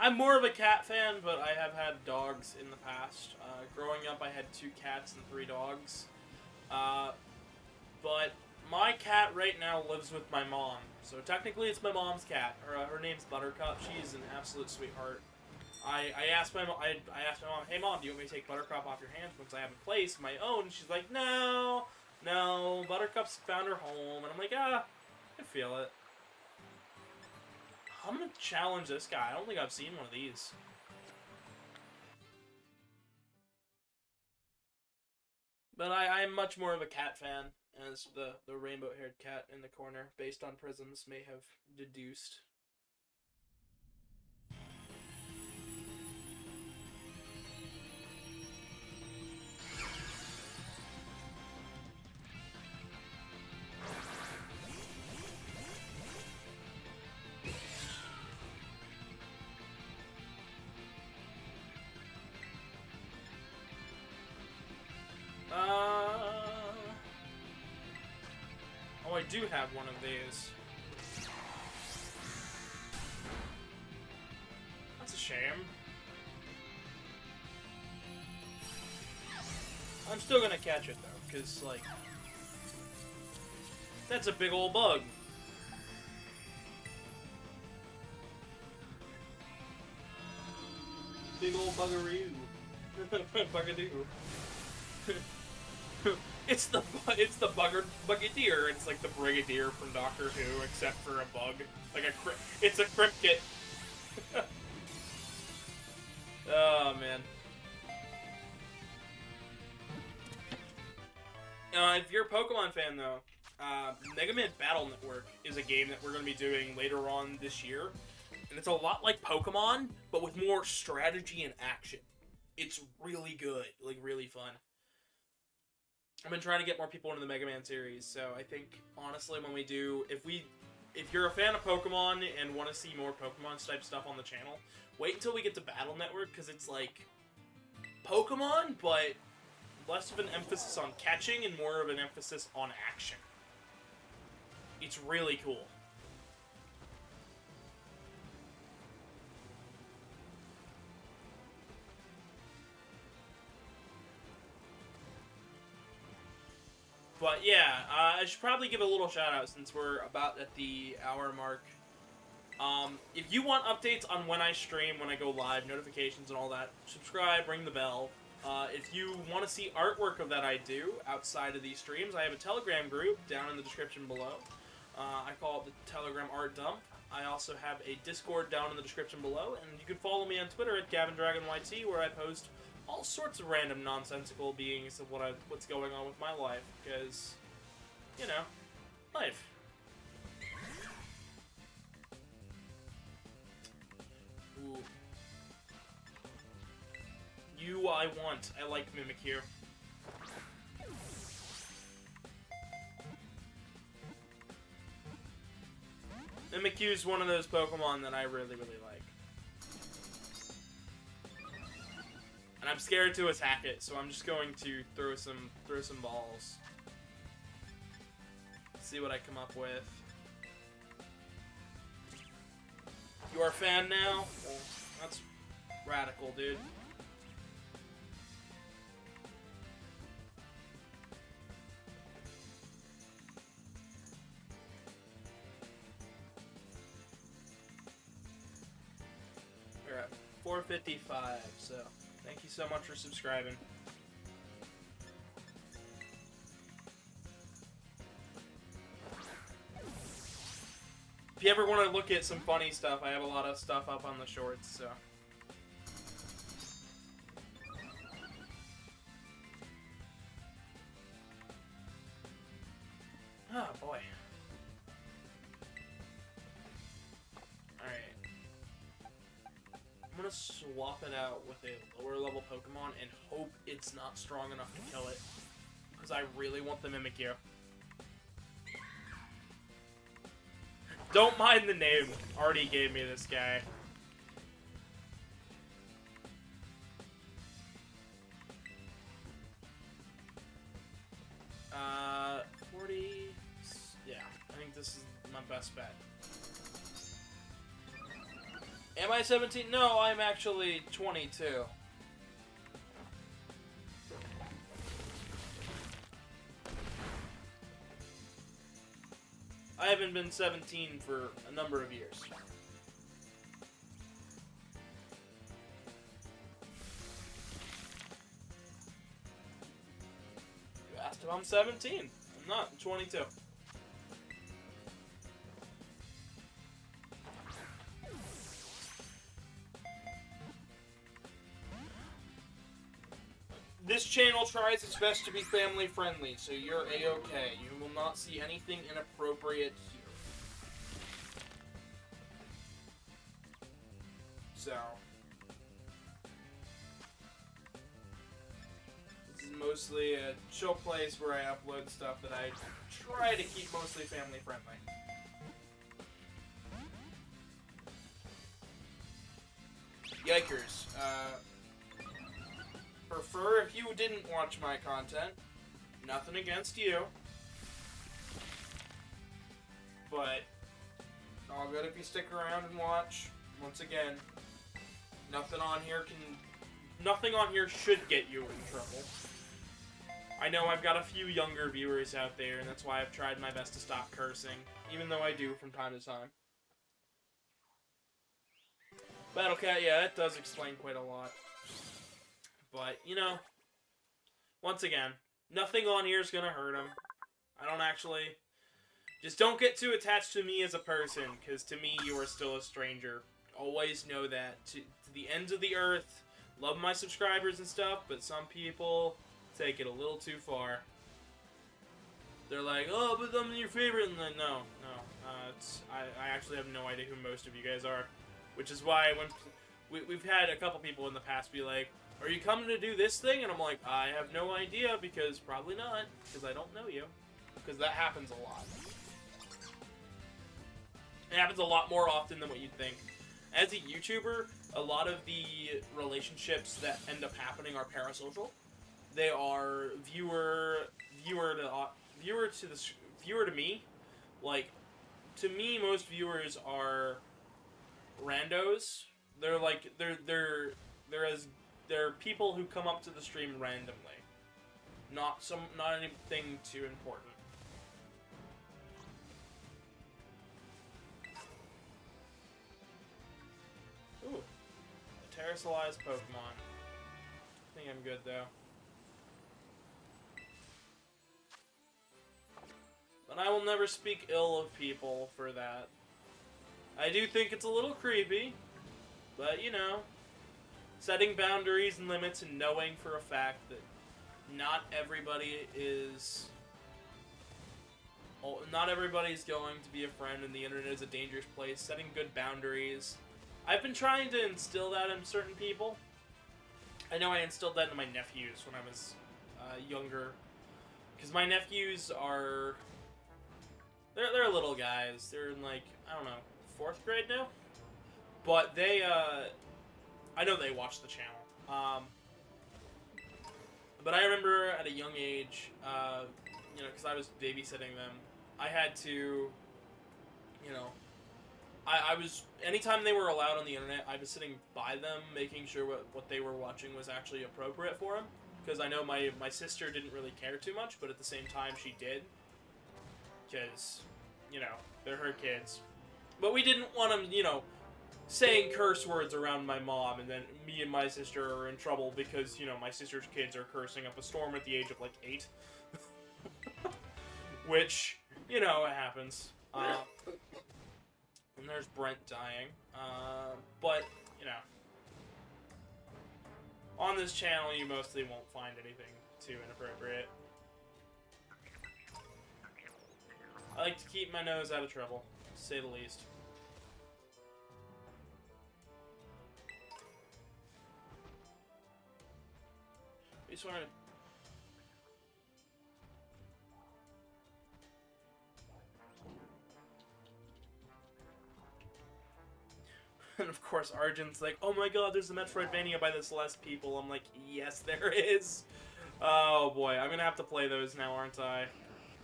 I'm more of a cat fan, but I have had dogs in the past. Growing up, I had 2 cats and 3 dogs. But my cat right now lives with my mom. So technically it's my mom's cat. Her name's Buttercup. She's an absolute sweetheart. I asked my mom, hey mom, do you want me to take Buttercup off your hands because I have a place of my own? And she's like, no, Buttercup's found her home. And I'm like, I feel it. I'm gonna challenge this guy. I don't think I've seen one of these. But I'm much more of a cat fan, as the rainbow-haired cat in the corner, based on prisms, may have deduced. Oh, I do have one of these. That's a shame. I'm still gonna catch it, though, because, like, that's a big old bug. Big old buggeroo. Bugadoo. It's the Bugadier. It's like the Brigadier from Doctor Who, except for a bug. Like it's a Cryptid. Oh man. If you're a Pokemon fan, though, Mega Man Battle Network is a game that we're going to be doing later on this year, and it's a lot like Pokemon, but with more strategy and action. It's really good, like really fun. I've been trying to get more people into the Mega Man series, so I think, honestly, when we do, if you're a fan of Pokemon and want to see more Pokemon-type stuff on the channel, wait until we get to Battle Network, because it's like Pokemon, but less of an emphasis on catching and more of an emphasis on action. It's really cool. But yeah, I should probably give a little shout out since we're about at the hour mark. If you want updates on when I stream, when I go live, notifications and all that, subscribe, ring the bell. If you want to see artwork of that I do outside of these streams, I have a Telegram group down in the description below. I call it the Telegram Art Dump. I also have a Discord down in the description below, and you can follow me on Twitter at GavinDragonYT, where I post all sorts of random nonsensical beings of what's going on with my life, because, you know, life. Ooh. You I want. I like Mimikyu. Mimikyu is one of those Pokemon that I really, really like. And I'm scared to attack it, so I'm just going to throw some balls. See what I come up with. You're a fan now? Well, that's radical, dude. 455, so thank you so much for subscribing. If you ever want to look at some funny stuff, I have a lot of stuff up on the shorts, so. Oh, boy. Alright. I'm gonna swap it out with a lower level Pokemon and hope it's not strong enough to kill it. Because I really want the Mimikyu. Don't mind the name. Already gave me this guy. 40... Yeah, I think this is my best bet. Am I 17? No, I'm actually 22. I haven't been 17 for a number of years. You asked if I'm 17. I'm not. I'm 22. This channel tries its best to be family friendly, so you're A-okay. You will not see anything inappropriate here. So, this is mostly a chill place where I upload stuff that I try to keep mostly family friendly. Yikers. Prefer if you didn't watch my content. Nothing against you. But all good if you stick around and watch. Once again, nothing on here should get you in trouble. I know I've got a few younger viewers out there, and that's why I've tried my best to stop cursing, even though I do from time to time. Battle Cat, yeah, that does explain quite a lot. But, you know, once again, nothing on here is going to hurt him. I don't actually... Just don't get too attached to me as a person, because to me, you are still a stranger. Always know that. To the ends of the earth, love my subscribers and stuff, but some people take it a little too far. They're like, oh, but I'm your favorite, and then, no. I actually have no idea who most of you guys are. Which is why when we've had a couple people in the past be like, are you coming to do this thing? And I'm like, I have no idea, because probably not, because I don't know you. Because that happens a lot. It happens a lot more often than what you'd think. As a YouTuber, a lot of the relationships that end up happening are parasocial. They are viewer to me. Like, to me, most viewers are randos. They're people who come up to the stream randomly. Not anything too important. Ooh. A terrestrialized Pokemon. I think I'm good though. But I will never speak ill of people for that. I do think it's a little creepy, but you know, setting boundaries and limits and knowing for a fact that not everybody's going to be a friend and the internet is a dangerous place. Setting good boundaries. I've been trying to instill that in certain people. I know I instilled that in my nephews when I was younger. Because my nephews are... They're little guys. They're in, like, I don't know, 4th grade now? But they, I know they watch the channel. But I remember at a young age, you know, because I was babysitting them, I had to, you know, I was, anytime they were allowed on the internet, I was sitting by them, making sure what they were watching was actually appropriate for them. Because I know my sister didn't really care too much, but at the same time she did. Because, you know, they're her kids. But we didn't want them, you know, saying curse words around my mom, and then me and my sister are in trouble because, you know, my sister's kids are cursing up a storm at the age of, like, 8. Which, you know, it happens. And there's Brent dying. But, you know, on this channel you mostly won't find anything too inappropriate. I like to keep my nose out of trouble, to say the least. I just wanted... And of course, Arjun's like, oh my god, there's a Metroidvania by the Celeste people. I'm like, yes, there is. Oh boy, I'm gonna have to play those now, aren't I?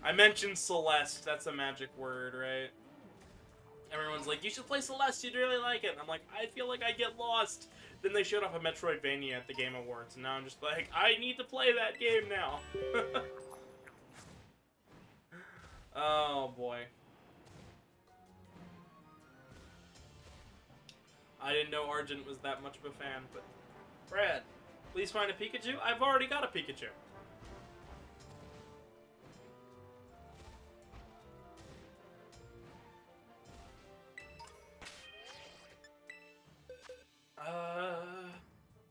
I mentioned Celeste, that's a magic word, right? Everyone's like, you should play Celeste, you'd really like it. And I'm like, I feel like I get lost. Then they showed off a Metroidvania at the Game Awards, and now I'm just like, I need to play that game now. Oh boy. I didn't know Argent was that much of a fan, but... Brad, please find a Pikachu? I've already got a Pikachu.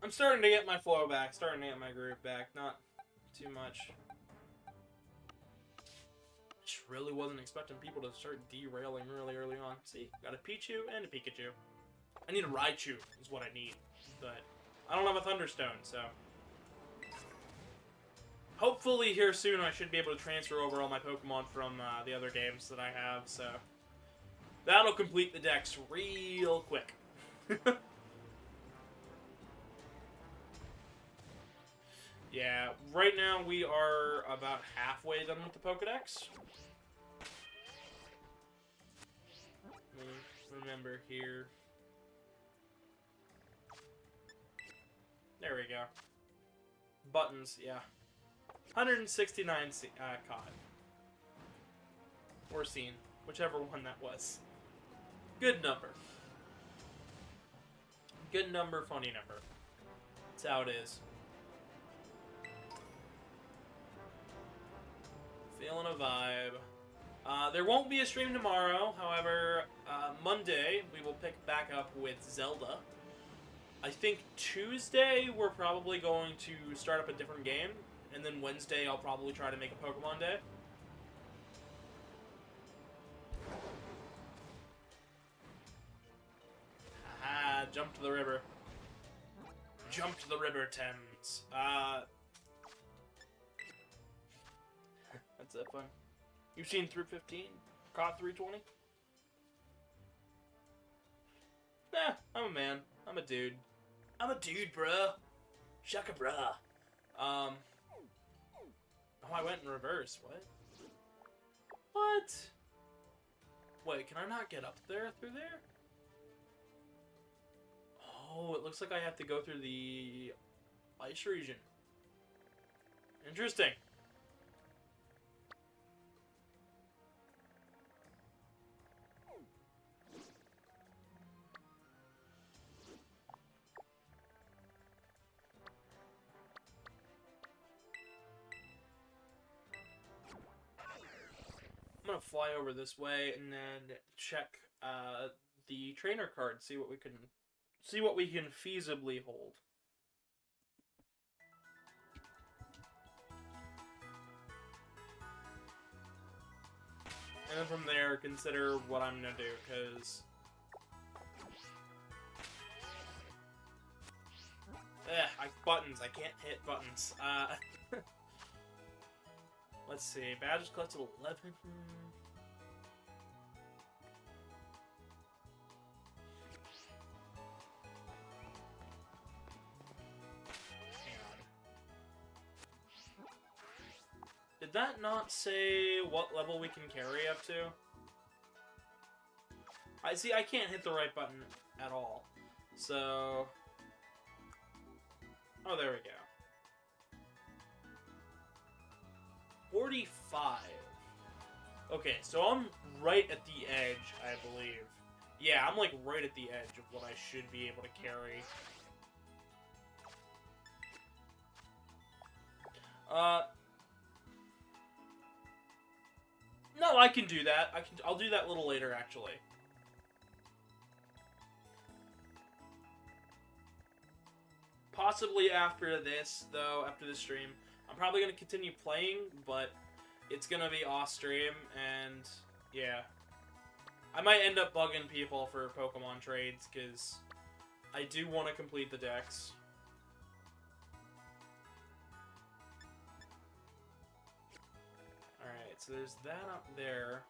I'm starting to get my flow back, starting to get my groove back. Not too much. Just really wasn't expecting people to start derailing really early on. See, got a Pichu and a Pikachu. I need a Raichu, is what I need. But I don't have a Thunderstone, so... Hopefully here soon I should be able to transfer over all my Pokemon from the other games that I have, so... That'll complete the dex real quick. Yeah, right now we are about halfway done with the Pokedex. Remember here. There we go. Buttons, yeah. 169 caught. Or seen. Whichever one that was. Good number. Good number, funny number. That's how it is. Feeling a vibe. There won't be a stream tomorrow. However, Monday we will pick back up with Zelda. I think Tuesday we're probably going to start up a different game. And then Wednesday I'll probably try to make a Pokemon day. Haha, jump to the river. Jump to the river, Thames. That's that fun. You've seen through 15? Caught 320? Nah, I'm a man. I'm a dude. I'm a dude, bruh. Shaka bruh. Oh, I went in reverse. What? What? Wait, can I not get up there through there? Oh, it looks like I have to go through the ice region. Interesting. I'm gonna fly over this way and then check the trainer card, see what we can feasibly hold. And then from there, consider what I'm gonna do, because buttons. I can't hit buttons. Let's see. Badges collected 11. Hang on. Did that not say what level we can carry up to? I see. I can't hit the right button at all. So. Oh, there we go. 45. Okay, so I'm right at the edge, I believe. Yeah, I'm like right at the edge of what I should be able to carry. No, I can do that. I'll do that a little later, actually. Possibly after this, though, after this stream. I'm probably going to continue playing, but it's going to be off-stream, and yeah. I might end up bugging people for Pokemon trades, because I do want to complete the decks. Alright, so there's that up there.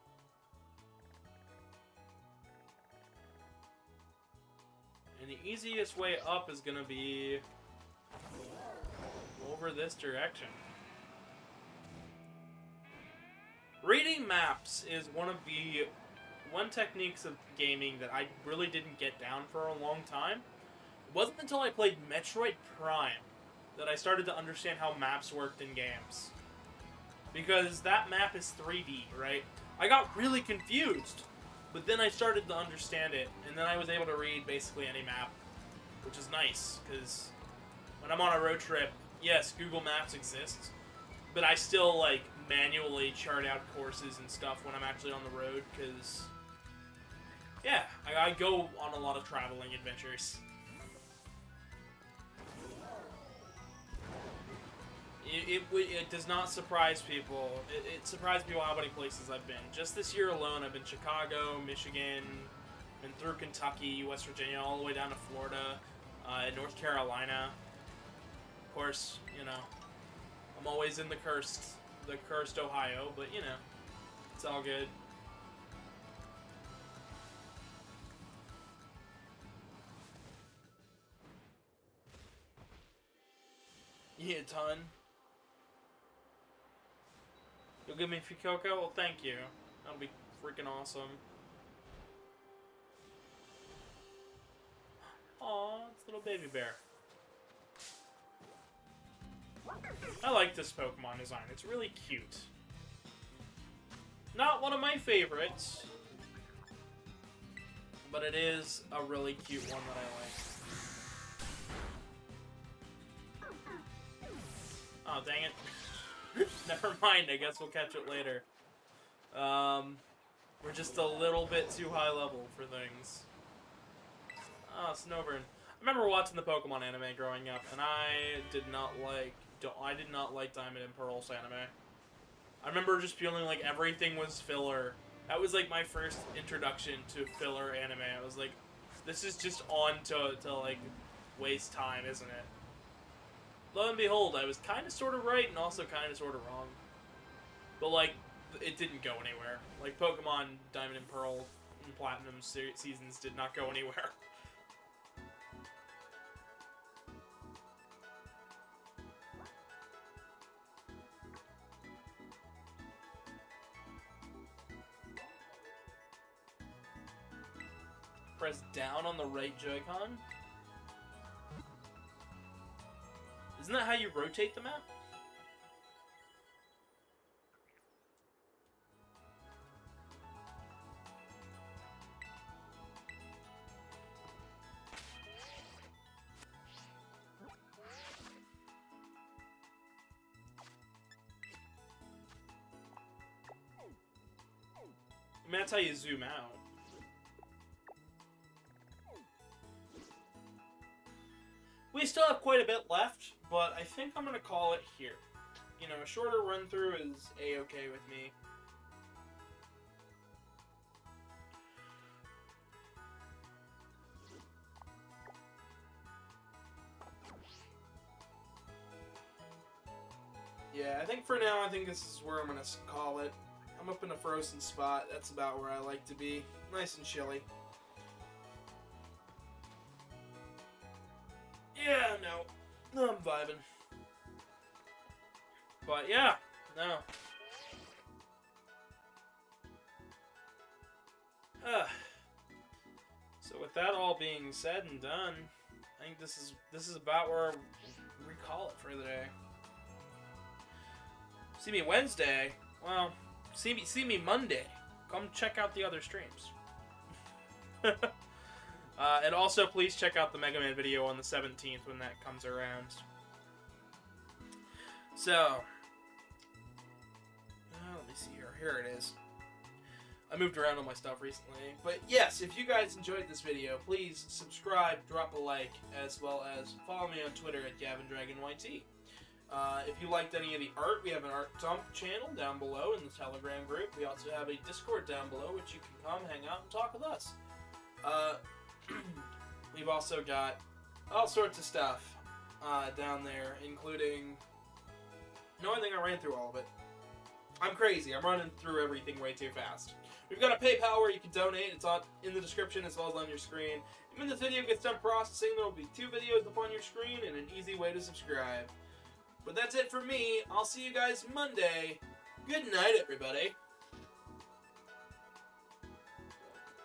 And the easiest way up is going to be over this direction. Reading maps is one techniques of gaming that I really didn't get down for a long time. It wasn't until I played Metroid Prime that I started to understand how maps worked in games. Because that map is 3D, right? I got really confused, but then I started to understand it, and then I was able to read basically any map, which is nice, because when I'm on a road trip, yes, Google Maps exists, but I still, like, manually chart out courses and stuff when I'm actually on the road, because, yeah, I go on a lot of traveling adventures. It does not surprise people. It surprised people how many places I've been. Just this year alone, I've been Chicago, Michigan, been through Kentucky, West Virginia, all the way down to Florida, North Carolina. Of course, you know, I'm always in the cursed Ohio, but you know, it's all good. Yeah, a ton. You'll give me Fuecoco? Well, thank you. That'll be freaking awesome. Aw, it's a little baby bear. I like this Pokemon design. It's really cute. Not one of my favorites, but it is a really cute one that I like. Oh, dang it. Never mind, I guess we'll catch it later. We're just a little bit too high level for things. Ah, Snowburn. I remember watching the Pokemon anime growing up, and I did not like Diamond and Pearl's anime. I remember just feeling like everything was filler. That was like my first introduction to filler anime. I was like, this is just on to like waste time, isn't it? Lo and behold, I was kind of sort of right and also kind of sort of wrong. But, like, it didn't go anywhere. Like, Pokemon Diamond and Pearl and Platinum seasons did not go anywhere. Press down on the right Joy-Con. Isn't that how you rotate the map? I mean, that's how you zoom out. We still have quite a bit left, but I think I'm going to call it here. You know, a shorter run-through is A-okay with me. Yeah, I think for now, I think this is where I'm going to call it. I'm up in a frozen spot. That's about where I like to be. Nice and chilly. Yeah, no, I'm vibing. But yeah, no. So with that all being said and done, I think this is about where we call it for the day. See me Wednesday. Well, see me Monday. Come check out the other streams. And also, please check out the Mega Man video on the 17th when that comes around. So, let me see here. Here it is. I moved around on my stuff recently. But yes, if you guys enjoyed this video, please subscribe, drop a like, as well as follow me on Twitter at GavinDragonYT. If you liked any of the art, we have an art dump channel down below in the Telegram group. We also have a Discord down below, which you can come hang out and talk with us. We've also got all sorts of stuff down there, including... No, I think I ran through all of it. I'm crazy. I'm running through everything way too fast. We've got a PayPal where you can donate. It's in the description as well as on your screen. And when this video gets done processing, there will be 2 videos up on your screen and an easy way to subscribe. But that's it for me. I'll see you guys Monday. Good night, everybody.